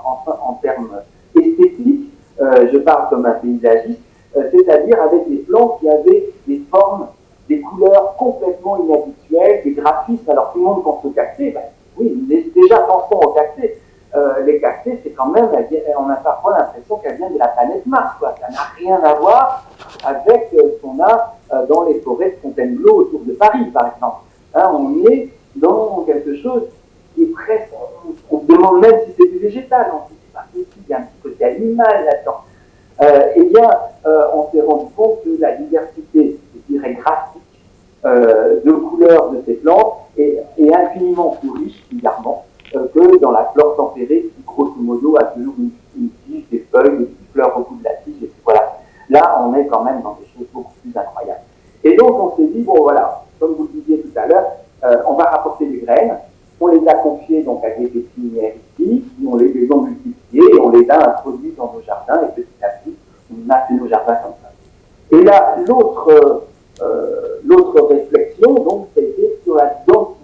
en termes esthétiques, je parle comme un paysagiste, c'est-à-dire avec des plantes qui avaient des formes, des couleurs complètement inhabituelles, des graphismes. Alors tout le monde pense aux cactés, oui, déjà pensons aux cactés. Les cactés, c'est quand même, on a parfois l'impression qu'elles viennent de la planète Mars, quoi. Ça n'a rien à voir avec ce qu'on a dans les forêts de Fontainebleau autour de Paris, par exemple. On est dans quelque chose qui est presque, on se demande même si c'est du végétal, on se dit c'est pas possible, il y a un petit côté animal là-dedans. Eh bien, on s'est rendu compte que la diversité, je dirais, graphique de couleurs de ces plantes est infiniment plus riche, bizarrement, que dans la flore tempérée qui, grosso modo, a toujours une tige, des feuilles, des petites fleurs au bout de la tige, et puis voilà. Là, on est quand même dans des choses beaucoup plus incroyables. Et donc, on s'est dit, bon voilà, comme vous le disiez tout à l'heure, on va rapporter des graines, on les a confiées donc à des pépinières ici, on les ont multipliées, et on les a introduites dans nos jardins, et petit à petit, on a fait nos jardins comme ça. Et là, l'autre réflexion, donc, c'était sur la densité.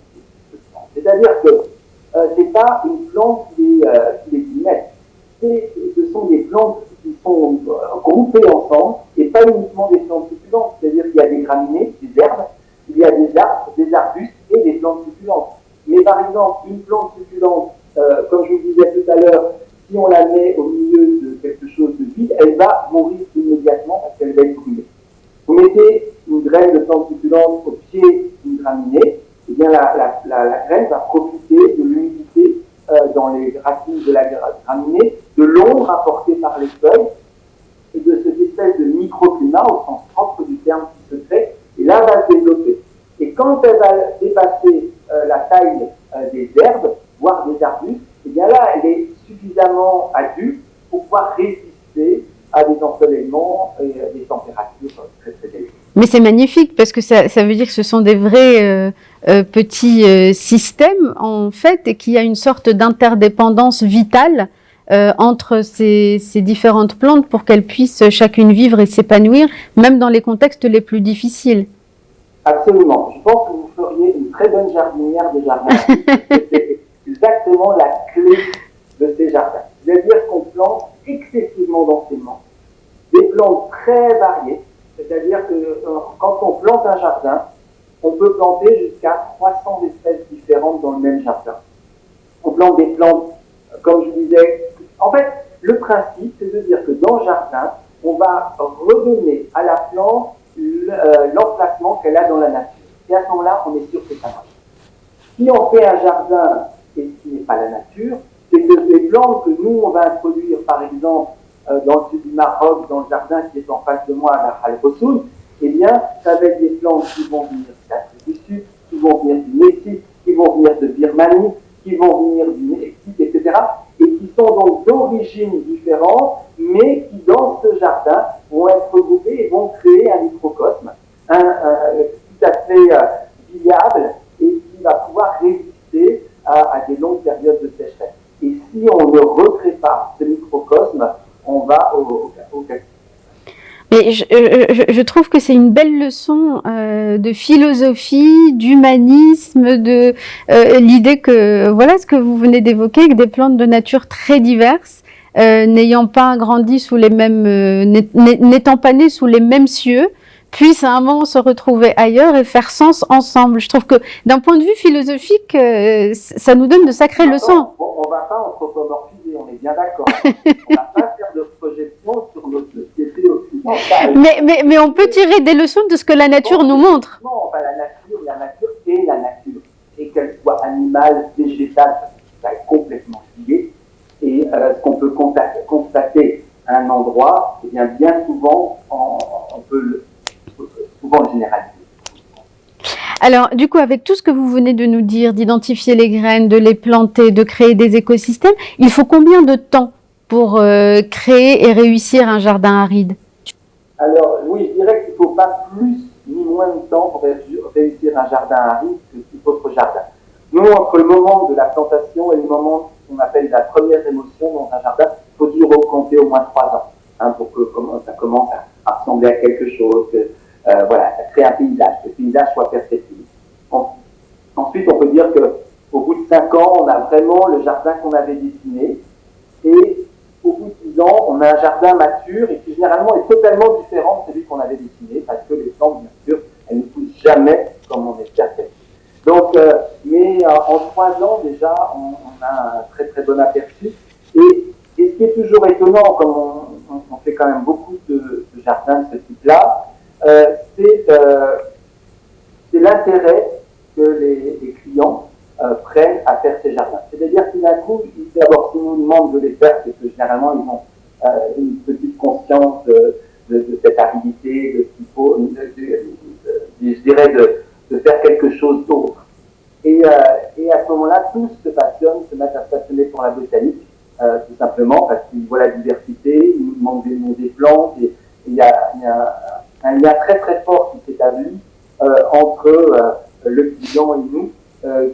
C'est-à-dire que c'est pas une plante qui est guillemette. Ce sont des plantes qui sont groupées ensemble et pas uniquement des plantes succulentes. C'est-à-dire qu'il y a des graminées, des herbes, il y a des arbres, des arbustes et des plantes succulentes. Mais par exemple, une plante succulente, comme je vous disais tout à l'heure, si on la met au milieu de quelque chose de vide, elle va mourir immédiatement parce qu'elle va être brûlée. Vous mettez une graine de plante succulente au pied d'une graminée, eh bien la graine va profiter de l'humidité dans les racines de la graminée, de l'ombre apportée par les feuilles et de cette espèce de microclimat au sens propre du terme qui se crée, et là va se développer. Et quand elle va dépasser la taille des herbes, voire des arbustes, eh bien là elle est suffisamment adulte pour pouvoir résister à des ensoleillements et des températures très très élevées.
Mais c'est magnifique parce que ça veut dire que ce sont des vrais petits systèmes en fait et qu'il y a une sorte d'interdépendance vitale entre ces différentes plantes pour qu'elles puissent chacune vivre et s'épanouir, même dans les contextes les plus difficiles.
Absolument. Je pense que vous feriez une très bonne jardinière de jardin. C'est exactement la clé de ces jardins. C'est-à-dire qu'on plante excessivement densément, des plantes très variées. C'est-à-dire que quand on plante un jardin, on peut planter jusqu'à 300 espèces différentes dans le même jardin. On plante des plantes, comme je disais. En fait, le principe, c'est de dire que dans le jardin, on va redonner à la plante l'emplacement qu'elle a dans la nature. Et à ce moment-là, on est sûr que ça marche. Si on fait un jardin et ce qui n'est pas la nature, c'est les plantes que nous, on va introduire, par exemple, dans le sud du Maroc, dans le jardin qui est en face de moi, à Al-Bossoun, eh bien, ça va être des plantes qui vont venir d'Afrique du Sud, qui vont venir du Mexique, qui vont venir de Birmanie, qui vont venir du Mexique, etc., et qui sont donc d'origines différentes, mais qui, dans ce jardin, vont être regroupés et vont créer un microcosme tout à fait viable et qui va pouvoir résister à des longues périodes de sécheresse. Et si on ne recrée pas ce microcosme, on va au chaos.
Mais je trouve que c'est une belle leçon de philosophie, d'humanisme, de l'idée que, voilà ce que vous venez d'évoquer, que des plantes de nature très diverses, n'ayant pas grandi sous les mêmes, n'étant pas nées sous les mêmes cieux, puissent à un moment se retrouver ailleurs et faire sens ensemble. Je trouve que d'un point de vue philosophique, ça nous donne de sacrées leçons.
On ne va pas anthropomorphiser, on est bien d'accord. On ne va pas faire de projection sur notre société occidentale.
Mais on peut tirer des leçons de ce que la nature nous montre.
Non, la nature est la nature. Et qu'elle soit animale, végétale, ça est complètement lié. Et ce qu'on peut constater à un endroit, eh bien souvent, on peut souvent le généraliser.
Alors, du coup, avec tout ce que vous venez de nous dire, d'identifier les graines, de les planter, de créer des écosystèmes, il faut combien de temps pour créer et réussir un jardin aride?
Alors, oui, je dirais qu'il ne faut pas plus ni moins de temps pour réussir un jardin aride que tout autre jardin. Nous, entre le moment de la plantation et le moment qu'on appelle la première émotion dans un jardin, il faut toujours compter au moins 3 ans pour que ça commence à ressembler à quelque chose, que ça crée un paysage, que le paysage soit perceptible. Ensuite, on peut dire qu'au bout de 5 ans, on a vraiment le jardin qu'on avait dessiné. Et au bout de 10 ans, on a un jardin mature et qui généralement est totalement différent de celui qu'on avait dessiné parce que les plantes, bien sûr, elles ne poussent jamais comme on espère qu'elles. Donc, en 3 ans, déjà, on a un très très bon aperçu. Et ce qui est toujours étonnant, comme on fait quand même beaucoup de jardins de ce type-là, c'est l'intérêt que les clients prennent à faire ces jardins. C'est-à-dire qu'il d'un coup, d'abord, s'ils nous demandent de les faire, c'est que généralement, ils ont une petite conscience de cette aridité, de ce qu'il faut, je dirais, de faire quelque chose d'autre. Et à ce moment-là, tous se mettent à se passionner pour la botanique, tout simplement, parce qu'ils voient la diversité, ils nous demandent des noms des plantes, et il y a un lien très très fort qui s'établit entre le client et nous,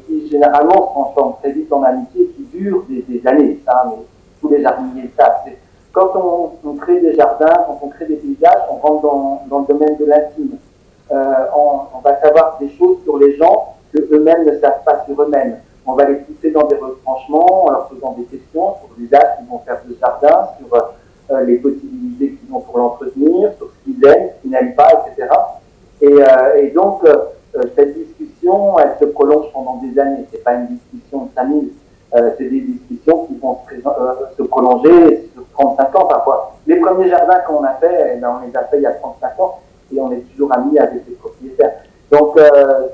qui généralement se transforme très vite en amitié, qui dure des années, ça, mais tous les jardiniers savent. Quand on crée des jardins, quand on crée des paysages, on rentre dans le domaine de l'intime. On va savoir des choses sur les gens que eux-mêmes ne savent pas sur eux-mêmes. On va les pousser dans des retranchements en leur posant des questions sur l'usage qu'ils vont faire de ce jardin, sur les possibilités qu'ils ont pour l'entretenir, sur ce qu'ils aiment, ce qu'ils n'aiment pas, etc. Et donc, cette discussion, elle se prolonge pendant des années. Ce n'est pas une discussion de 5 minutes. C'est des discussions qui vont se prolonger sur 35 ans parfois. Les premiers jardins qu'on a fait, on les a fait il y a 35 ans et on est toujours amis avec les propriétaires. Donc,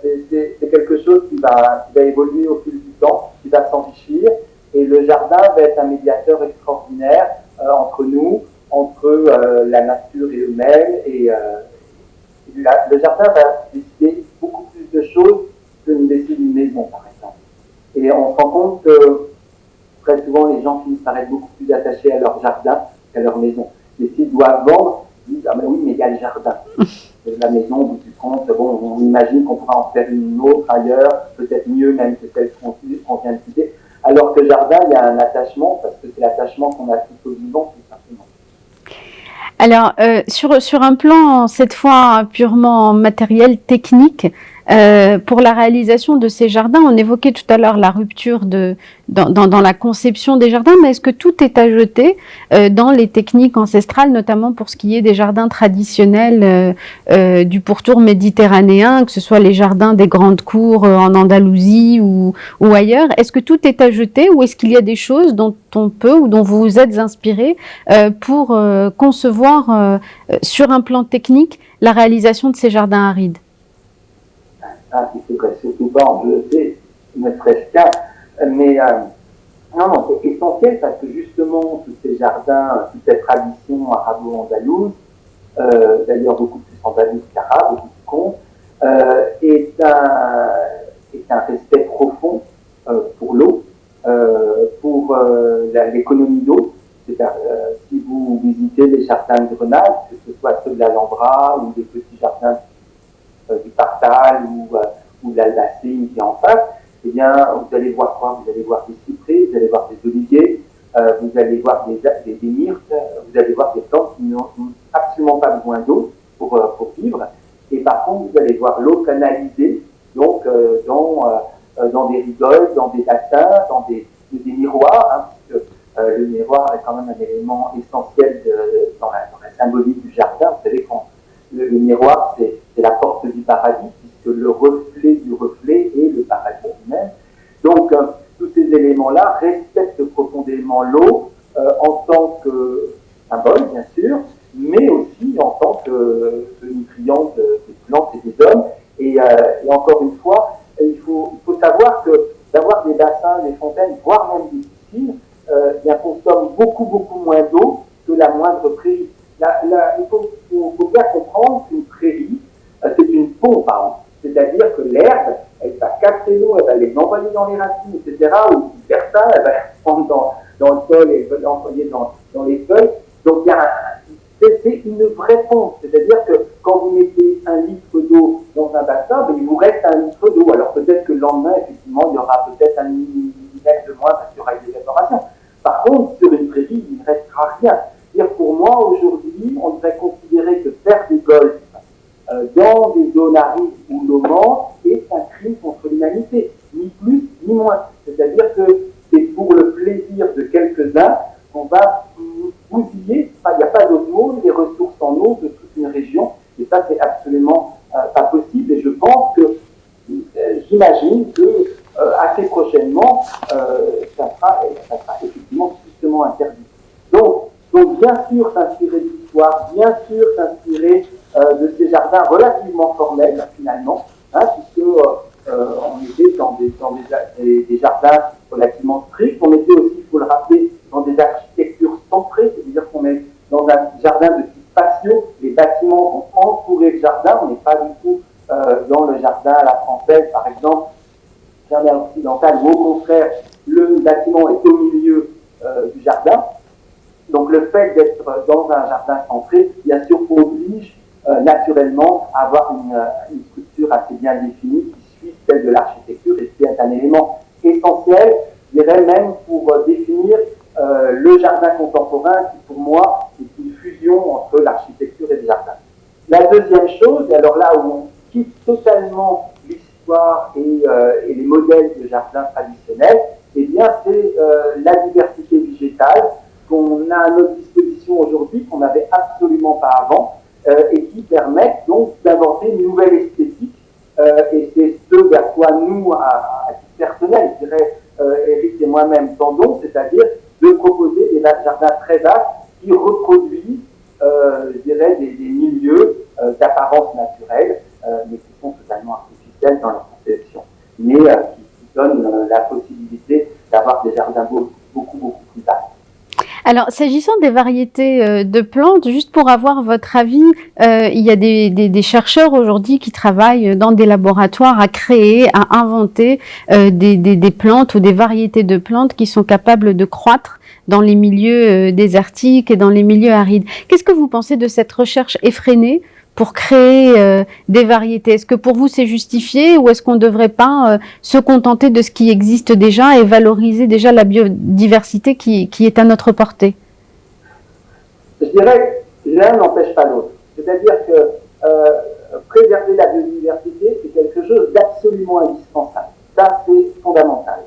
c'est quelque chose qui va évoluer au fil du temps, qui va s'enrichir. Et le jardin va être un médiateur extraordinaire entre nous, entre la nature et eux-mêmes. Et le jardin va décider beaucoup plus de choses que ne décide une maison, par exemple. Et on se rend compte que très souvent, les gens finissent par être beaucoup plus attachés à leur jardin qu'à leur maison. Et s'ils doivent vendre, ils disent « Ah mais oui, mais il y a le jardin ». La maison, au bout du compte, bon, on imagine qu'on pourra en faire une autre ailleurs, peut-être mieux même que celle qu'on vient de citer. Alors que le jardin, il y a un attachement, parce que c'est l'attachement qu'on a tout au vivant, tout simplement.
Alors, sur un plan, cette fois purement matériel, technique, pour la réalisation de ces jardins, on évoquait tout à l'heure la rupture dans la conception des jardins, mais est-ce que tout est à jeter dans les techniques ancestrales, notamment pour ce qui est des jardins traditionnels du pourtour méditerranéen, que ce soit les jardins des grandes cours en Andalousie ou ailleurs? Est-ce que tout est à jeter ou est-ce qu'il y a des choses dont on peut ou dont vous vous êtes inspiré pour concevoir sur un plan technique la réalisation de ces jardins arides?
Il ne faudrait surtout pas en jeter, ne serait-ce qu'un. Mais Non, non, c'est essentiel parce que justement, tous ces jardins, toute cette tradition arabo-andalouse, d'ailleurs beaucoup plus andalouse qu'arabe, au bout du compte, est un respect profond pour l'eau, pour l'économie d'eau. Si vous visitez les jardins de Grenade, que ce soit ceux de l'Alhambra ou des petits jardins du Partal ou de l'Albacine qui est en face, eh bien, vous allez voir quoi? Vous allez voir des cyprès, vous allez voir des oliviers, vous allez voir des myrtes, vous allez voir des plantes qui n'ont absolument pas besoin d'eau pour vivre. Et par contre, vous allez voir l'eau canalisée, donc dans des rigoles, dans des bassins, dans des miroirs, hein, puisque le miroir est quand même un élément essentiel dans la symbolique du jardin. Vous savez, quand le miroir, c'est la porte du paradis, puisque le reflet du reflet est le paradis lui-même. Donc, tous ces éléments-là respectent profondément l'eau en tant que symbole, bien sûr, mais aussi en tant que nutrient des plantes et des hommes. Et encore une fois, il faut savoir que d'avoir des bassins, des fontaines, voire même des piscines, consomme beaucoup, beaucoup moins d'eau que la moindre prairie. Il faut bien comprendre qu'une prairie, c'est une pompe, c'est-à-dire que l'herbe, elle va capter l'eau, elle va les envoyer dans les racines, etc., ou vice-versa, elle va prendre dans le sol et l'envoyer dans les feuilles. Donc, c'est une vraie pompe, c'est-à-dire que quand vous mettez 1 litre d'eau dans un bassin, il vous reste 1 litre d'eau. Alors peut-être que le lendemain, effectivement, il y aura peut-être 1 millimètre de moins parce qu'il y aura une évaporation. Par contre, sur une prairie, il ne restera rien. C'est-à-dire, pour moi, aujourd'hui, on devrait considérer que faire des golfs dans des zones arides où l'eau manque est un crime contre l'humanité, ni plus ni moins. C'est-à-dire que c'est pour le plaisir de quelques-uns qu'on va bousiller, il n'y a pas d'autre mot, les ressources en eau de toute une région, et ça c'est absolument pas possible, et je pense que, j'imagine que assez prochainement, ça sera effectivement justement interdit. Donc bien sûr s'inspirer de l'histoire, bien sûr s'inspirer de ces jardins relativement formels finalement, puisque on était dans des jardins relativement stricts, on était aussi, il faut le rappeler, dans des architectures centrées, c'est-à-dire qu'on est dans un jardin de type patio, les bâtiments ont entouré le jardin, on n'est pas du tout dans le jardin à la française, par exemple, jardin occidental, où au contraire, le bâtiment est au milieu du jardin. Donc le fait d'être dans un jardin centré, bien sûr, oblige naturellement à avoir une structure assez bien définie qui suit celle de l'architecture, et c'est un élément essentiel, je dirais même pour définir le jardin contemporain qui pour moi est une fusion entre l'architecture et le jardin. La deuxième chose, et alors là où on quitte totalement l'histoire et les modèles de jardin traditionnels, eh bien c'est la diversité végétale qu'on a à notre disposition aujourd'hui, qu'on n'avait absolument pas avant, et qui permettent donc d'inventer une nouvelle esthétique, et c'est ce vers quoi nous, à titre personnel, je dirais, Eric et moi-même tendons, c'est-à-dire de proposer des jardins très vastes qui reproduisent, je dirais, des milieux d'apparence naturelle, mais qui sont totalement artificiels dans leur conception, mais qui donnent la possibilité d'avoir des jardins beaucoup, beaucoup plus vastes.
Alors, s'agissant des variétés de plantes, juste pour avoir votre avis, il y a des chercheurs aujourd'hui qui travaillent dans des laboratoires à créer, à inventer des plantes ou des variétés de plantes qui sont capables de croître dans les milieux désertiques et dans les milieux arides. Qu'est-ce que vous pensez de cette recherche effrénée pour créer des variétés? Est-ce que pour vous c'est justifié, ou est-ce qu'on ne devrait pas se contenter de ce qui existe déjà et valoriser déjà la biodiversité qui est à notre portée?
Je dirais que l'un n'empêche pas l'autre. C'est-à-dire que préserver la biodiversité, c'est quelque chose d'absolument indispensable. Ça, c'est fondamental.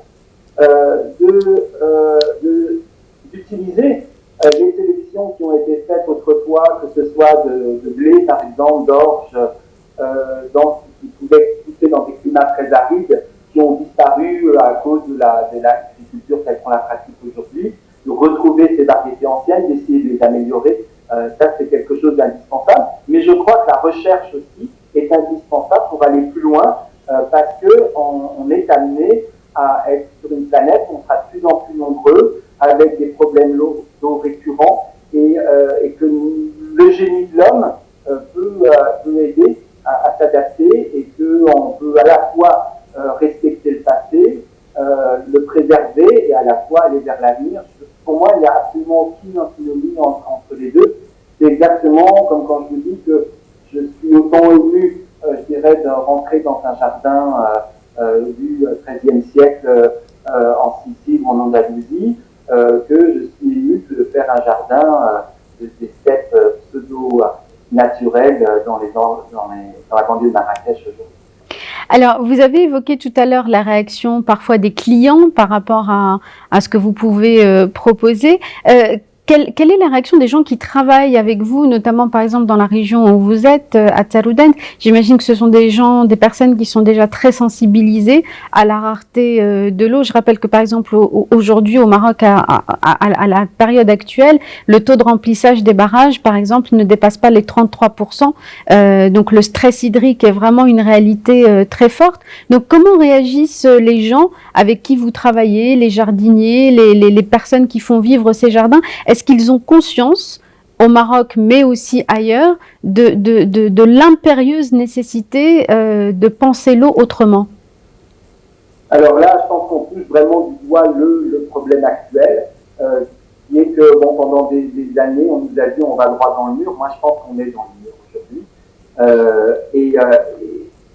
D'utiliser les sélections qui ont été faites autrefois, que ce soit de blé, par exemple, d'orge, qui pouvaient pousser dans des climats très arides, qui ont disparu à cause de l'agriculture telle qu'on la pratique aujourd'hui, de retrouver ces variétés anciennes, d'essayer de les améliorer. Ça, c'est quelque chose d'indispensable. Mais je crois que la recherche aussi est indispensable pour aller plus loin, parce qu'on est amené à être sur une planète, on sera de plus en plus nombreux, avec des problèmes d'eau récurrents, et que le génie de l'homme peut aider à s'adapter, et qu'on peut à la fois respecter le passé, le préserver, et à la fois aller vers l'avenir. Pour moi, il n'y a absolument aucune antinomie entre les deux. C'est exactement comme quand je vous dis que je suis autant ému, je dirais, de rentrer dans un jardin du XIIIe siècle en Sicile ou en Andalousie, que je suis ému de faire un jardin des steppes pseudo-naturelles dans la banlieue de Marrakech aujourd'hui.
Alors, vous avez évoqué tout à l'heure la réaction parfois des clients par rapport à ce que vous pouvez proposer. Quelle est la réaction des gens qui travaillent avec vous, notamment par exemple dans la région où vous êtes, à Tsaroudant? J'imagine que ce sont des personnes qui sont déjà très sensibilisées à la rareté de l'eau. Je rappelle que par exemple aujourd'hui au Maroc, à la période actuelle, le taux de remplissage des barrages, par exemple, ne dépasse pas les 33%. Donc le stress hydrique est vraiment une réalité très forte. Donc comment réagissent les gens avec qui vous travaillez, les jardiniers, les personnes qui font vivre ces jardins? Est-ce qu'ils ont conscience, au Maroc, mais aussi ailleurs, de l'impérieuse nécessité de penser l'eau autrement?
Alors là, je pense qu'on touche vraiment du doigt le problème actuel, qui est que pendant des années, on nous a dit on va droit dans le mur. Moi, je pense qu'on est dans le mur aujourd'hui.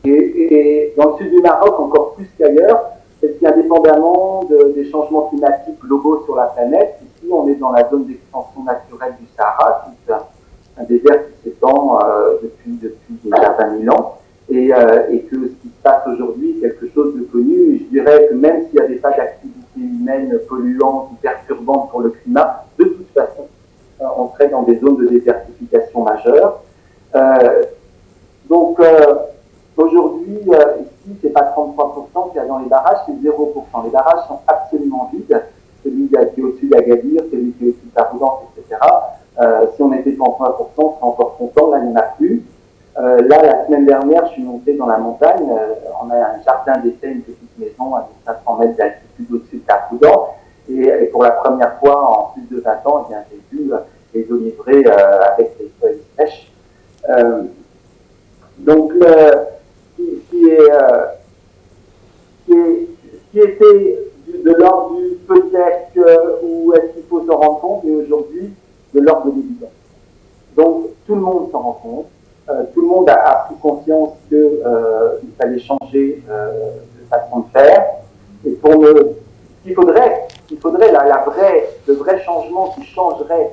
Et dans le sud du Maroc, encore plus qu'ailleurs, c'est qu'indépendamment des changements climatiques globaux sur la planète, ici on est dans la zone d'extension naturelle du Sahara, qui est un désert qui s'étend depuis déjà 20 000 ans, et que ce qui se passe aujourd'hui est quelque chose de connu. Et je dirais que même s'il n'y avait pas d'activité humaine polluante ou perturbante pour le climat, de toute façon, on serait dans des zones de désertification majeure. Aujourd'hui, ici, c'est pas 33% qu'il y a dans les barrages, c'est 0%. Les barrages sont absolument vides. Celui qui est au-dessus d'Agadir, celui qui est au-dessus de Tarazout, etc. Si on était 33%, on serait encore content. Là, il n'y en a plus. Là, la semaine dernière, je suis monté dans la montagne. On a un jardin d'essai, une petite maison à 500 mètres d'altitude au-dessus de Tarazout. Et pour la première fois en plus de 20 ans, eh bien, j'ai vu les oliveraies avec les feuilles sèches. Donc, qui était de l'ordre du peut-être ou est-ce qu'il faut s'en rendre compte, mais aujourd'hui, de l'ordre de l'évidence. Donc, tout le monde s'en rend compte. Tout le monde a pris conscience qu'il fallait changer de façon de faire. Et il faudrait le vrai changement qui changerait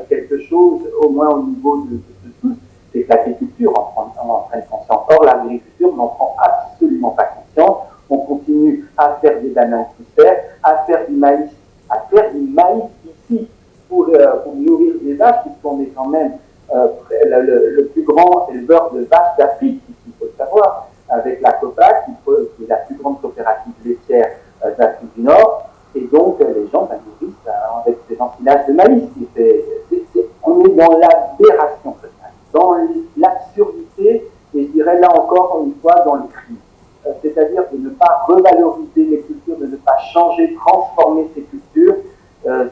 quelque chose, au moins au niveau de tous, c'est que l'agriculture en prenne conscience. Or, l'agriculture n'en prend absolument pas conscience. On continue à faire des bananes poussières, à faire du maïs ici pour nourrir des vaches, puisqu'on est quand même le plus grand éleveur de vaches d'Afrique, il faut le savoir, avec la COPAC, qui est la plus grande coopérative laitière d'Afrique du Nord. Et donc, les gens nourrissent avec des ensilages de maïs. On est dans l'aberration totale, dans l'absurdité, et je dirais là encore une fois dans le crime. C'est-à-dire de ne pas revaloriser les cultures, de ne pas changer, transformer ces cultures,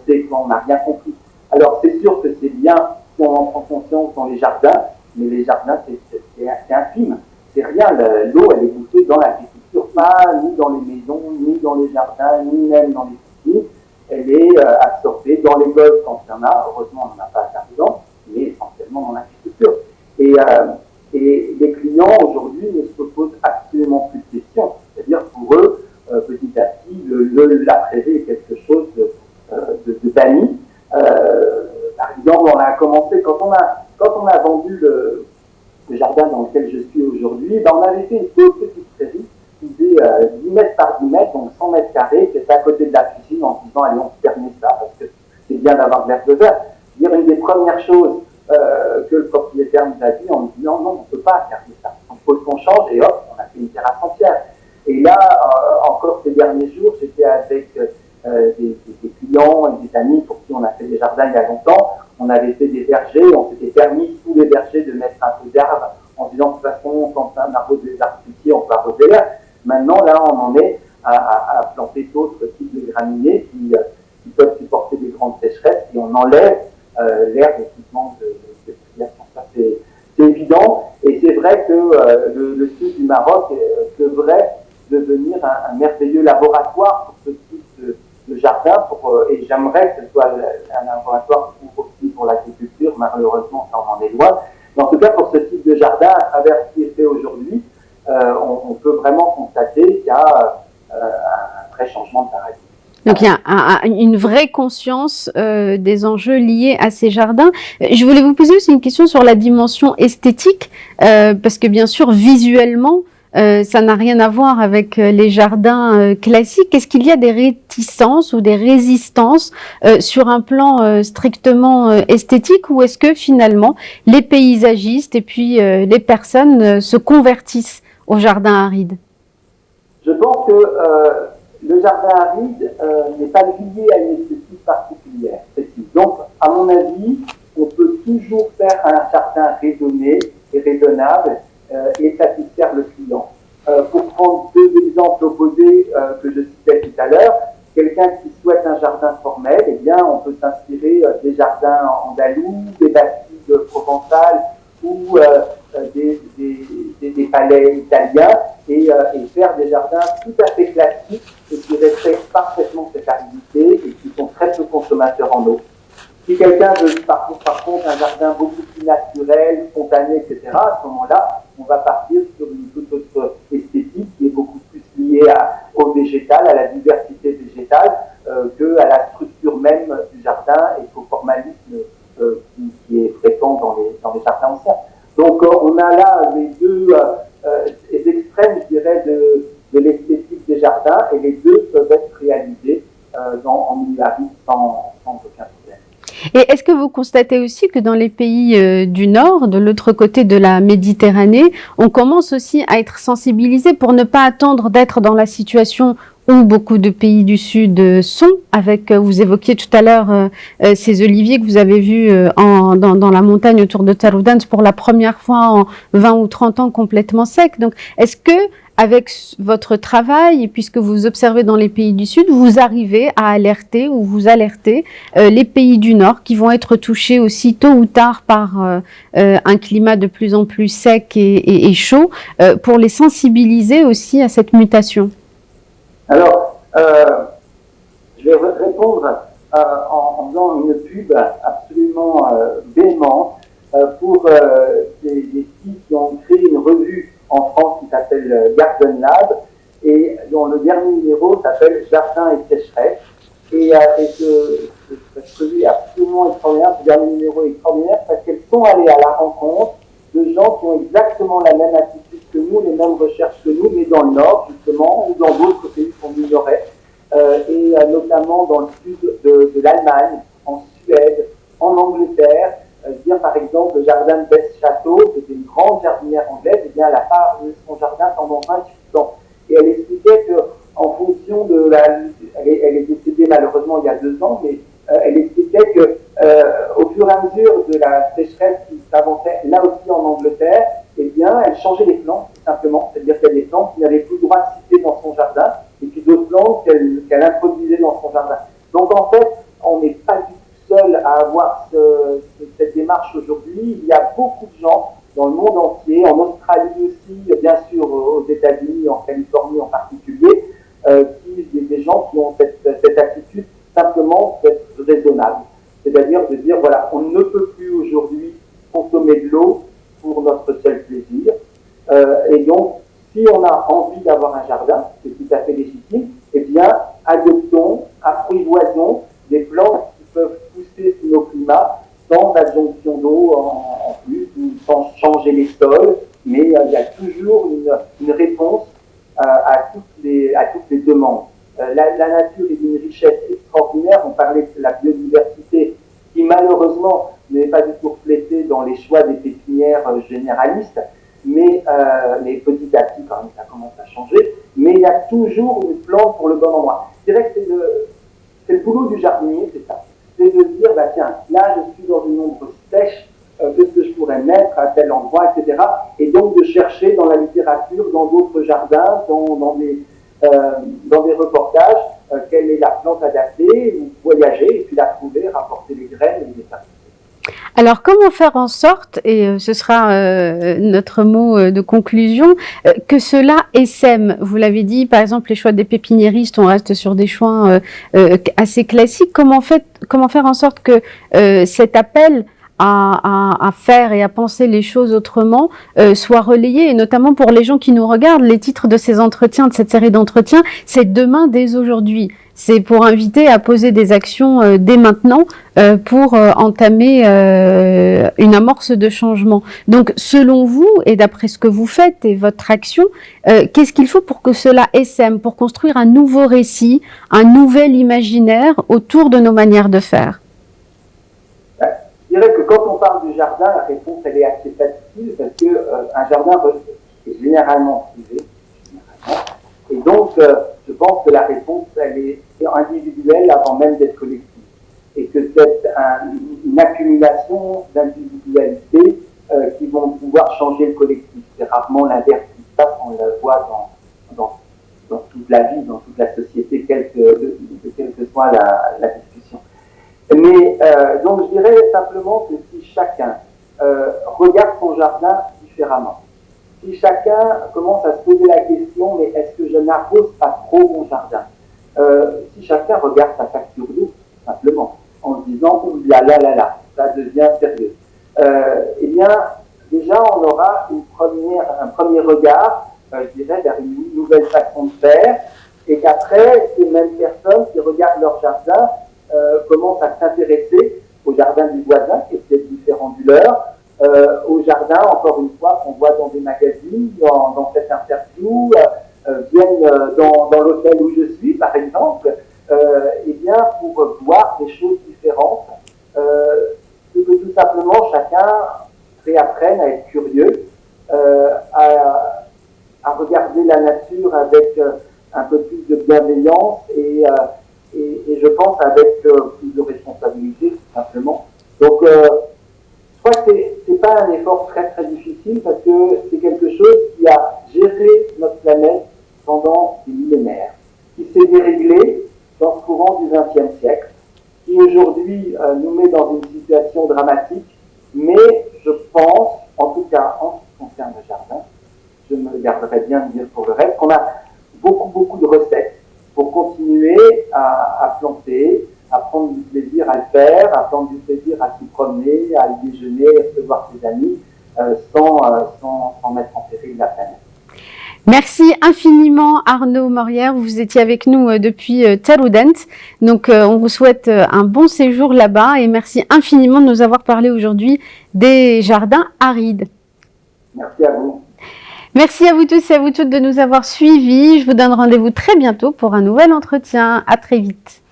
c'est qu'on n'a rien compris. Alors c'est sûr que c'est bien si on en prend conscience dans les jardins, mais les jardins c'est infime, c'est rien, l'eau elle est goûtée dans l'agriculture, pas ni dans les maisons, ni dans les jardins, ni même dans les piscines, elle est absorbée dans les golfs quand il y en a, heureusement on n'en a pas à dedans, mais essentiellement dans l'agriculture. Et les clients aujourd'hui ne se posent absolument plus de questions. C'est-à-dire pour eux, petit à petit, l'après-vie est quelque chose de banni. Par exemple, on a commencé, quand on a vendu le jardin dans lequel je suis aujourd'hui, on avait fait une toute petite prairie qui faisait 10 mètres par 10 mètres, donc 100 mètres carrés, qui était à côté de la piscine en se disant, allez, on ferme ça, parce que c'est bien d'avoir de l'herbe verte. Dire une des premières choses que le propriétaire nous a dit, on nous dit non, on ne peut pas faire ça. Il faut qu'on change et hop, on a fait une terrasse entière. Et là, encore ces derniers jours, j'étais avec des clients et des amis pour qui on a fait des jardins il y a longtemps. On avait fait des vergers, on s'était permis tous les vergers de mettre un peu d'herbe en disant de toute façon, quand on arrose les arbres fruitiers, on peut arroser l'air. Maintenant, là, on en est à planter d'autres types de graminées qui peuvent supporter des grandes sécheresses, et on enlève l'air d'équipement de fertilisation. Ça, c'est évident, et c'est vrai que le sud du Maroc devrait devenir un merveilleux laboratoire pour ce type de jardin, et j'aimerais que ce soit un laboratoire aussi pour l'agriculture. Malheureusement, ça en est loin. Mais en tout cas, pour ce type de jardin, à travers ce qui est fait aujourd'hui, on peut vraiment constater qu'il y a un vrai changement de paradigme.
Donc il y a une vraie conscience des enjeux liés à ces jardins. Je voulais vous poser aussi une question sur la dimension esthétique, parce que bien sûr, visuellement, ça n'a rien à voir avec les jardins classiques. Est-ce qu'il y a des réticences ou des résistances sur un plan strictement esthétique, ou est-ce que finalement les paysagistes et puis les personnes se convertissent au jardin aride?
Je pense que le jardin aride n'est pas lié à une esthétique particulière. Donc, à mon avis, on peut toujours faire un jardin raisonné et raisonnable et satisfaire le client. Pour prendre deux exemples opposés que je citais tout à l'heure, quelqu'un qui souhaite un jardin formel, eh bien, on peut s'inspirer des jardins andalous, des bastide provençales ou des palais italiens, et faire des jardins tout à fait classiques et qui respectent parfaitement cette aridité et qui sont très peu consommateurs en eau. Si quelqu'un veut par contre un jardin beaucoup plus naturel, spontané, etc., à ce moment-là, on va partir sur une toute autre esthétique qui est beaucoup plus liée au végétal, à la diversité végétale, qu'à la structure même du jardin et qu'au formalisme qui est fréquent dans les jardins anciens. Donc on a là les deux extrêmes, je dirais, de l'esthétique des jardins, et les deux peuvent être réalisés en milieu aride sans aucun problème.
Et est-ce que vous constatez aussi que dans les pays du Nord, de l'autre côté de la Méditerranée, on commence aussi à être sensibilisé pour ne pas attendre d'être dans la situation où beaucoup de pays du Sud sont, avec, vous évoquiez tout à l'heure ces oliviers que vous avez vus dans la montagne autour de Taroudant pour la première fois en 20 ou 30 ans complètement secs. Donc, est-ce que avec votre travail, et puisque vous observez dans les pays du Sud, vous arrivez à alerter ou vous alertez les pays du Nord qui vont être touchés aussi tôt ou tard par un climat de plus en plus sec et chaud, pour les sensibiliser aussi à cette mutation?
Alors, je vais répondre en faisant une pub absolument véhémente pour des filles qui ont créé une revue en France qui s'appelle Garden Lab, et dont le dernier numéro s'appelle Jardin et sécheresse. Et cette revue est absolument extraordinaire, ce dernier numéro est extraordinaire parce qu'elles sont allées à la rencontre de gens qui ont exactement la même attitude que nous, les mêmes recherches que nous, mais dans le Nord, justement, ou dans d'autres pays qu'on ignorait, et notamment dans le sud de l'Allemagne, en Suède, en Angleterre. Dire par exemple le jardin de Bess-Château, c'était une grande jardinière anglaise, et bien elle a parlé de son jardin pendant 28 ans. Et elle expliquait qu'en fonction de elle est décédée malheureusement il y a 2 ans, mais elle expliquait que au fur et à mesure de la sécheresse qui s'avançait là aussi en Angleterre, eh bien elle changeait les plantes tout simplement, c'est-à-dire qu'il y a des plantes qui n'avaient plus le droit de citer dans son jardin, et puis d'autres plantes qu'elle introduisait dans son jardin. Donc en fait, on n'est pas du tout seul à avoir cette démarche aujourd'hui. Il y a beaucoup de gens dans le monde entier, en Australie aussi, bien sûr aux États-Unis, en Californie en particulier, des gens qui ont cette attitude simplement d'être raisonnable. C'est-à-dire de dire, voilà, on ne peut plus aujourd'hui consommer de l'eau pour notre seul plaisir. Et donc, si on a envie d'avoir un jardin, c'est tout à fait légitime, eh bien, adoptons, apprivoisons des plantes qui peuvent pousser sous nos climats sans adjonction d'eau en plus, ou sans changer les sols, mais il y a toujours une réponse à toutes les demandes. La nature est d'une richesse extraordinaire. On parlait de la biodiversité qui malheureusement n'est pas du tout reflétée dans les choix des pépinières généralistes, mais petit à petit quand même ça commence à changer, mais il y a toujours une plante pour le bon endroit. Je dirais que c'est le boulot du jardinier, c'est ça. C'est de dire, bah tiens, là je suis dans une ombre sèche, qu'est-ce que je pourrais mettre à tel endroit, etc. Et donc de chercher dans la littérature, dans d'autres jardins, dans dans des reportages, quelle est la plante adaptée, ou voyager et puis la trouver, rapporter les graines et les faire.
Alors, comment faire en sorte, et ce sera notre mot de conclusion, que cela essaime? Vous l'avez dit, par exemple, les choix des pépiniéristes, on reste sur des choix assez classiques. Comment faire en sorte que cet appel à faire et à penser les choses autrement soit relayé, et notamment pour les gens qui nous regardent, les titres de ces entretiens, de cette série d'entretiens, c'est demain dès aujourd'hui. C'est pour inviter à poser des actions dès maintenant pour entamer une amorce de changement. Donc, selon vous, et d'après ce que vous faites et votre action, qu'est-ce qu'il faut pour que cela essaime, pour construire un nouveau récit, un nouvel imaginaire autour de nos manières de faire?
Je dirais que quand on parle du jardin, la réponse elle est assez facile parce que un jardin est généralement privé. Et donc, je pense que la réponse, elle est individuelle avant même d'être collective. Et que c'est une accumulation d'individualités qui vont pouvoir changer le collectif. C'est rarement l'inverse qui se passe, on le voit dans toute la vie, dans toute la société, quelle que soit la discussion. Mais donc, je dirais simplement que si chacun regarde son jardin différemment, si chacun commence à se poser la question, mais est-ce que je n'arrose pas trop mon jardin, si chacun regarde sa facture d'eau, simplement, en se disant, ouh là là là là, ça devient sérieux, eh bien, déjà, on aura un premier regard, je dirais, vers une nouvelle façon de faire, et qu'après, ces mêmes personnes qui regardent leur jardin commencent à s'intéresser au jardin du voisin, qui est peut-être différent du leur, au jardin, encore une fois, qu'on voit dans des magazines, dans cette interview, viennent dans l'hôtel où je suis, par exemple, et bien pour voir des choses différentes, que tout simplement chacun réapprenne à être curieux, à regarder la nature avec un peu plus de bienveillance et je pense avec plus de responsabilité, tout simplement. Donc, je crois que c'est pas un effort très très difficile parce que c'est quelque chose qui a géré notre planète pendant des millénaires, qui s'est déréglé dans ce courant du XXe siècle, qui aujourd'hui nous met dans une situation dramatique, mais je pense, en tout cas en ce qui concerne le jardin, je me garderai bien de dire pour le reste, qu'on a beaucoup de recettes pour continuer à planter, à prendre du plaisir à le faire, à prendre du plaisir à s'y promener, à y déjeuner, à recevoir ses amis, sans mettre en péril la planète.
Merci infiniment Arnaud Morière, vous étiez avec nous depuis Taroudant, donc on vous souhaite un bon séjour là-bas et merci infiniment de nous avoir parlé aujourd'hui des jardins arides.
Merci à vous.
Merci à vous tous et à vous toutes de nous avoir suivis, je vous donne rendez-vous très bientôt pour un nouvel entretien, à très vite.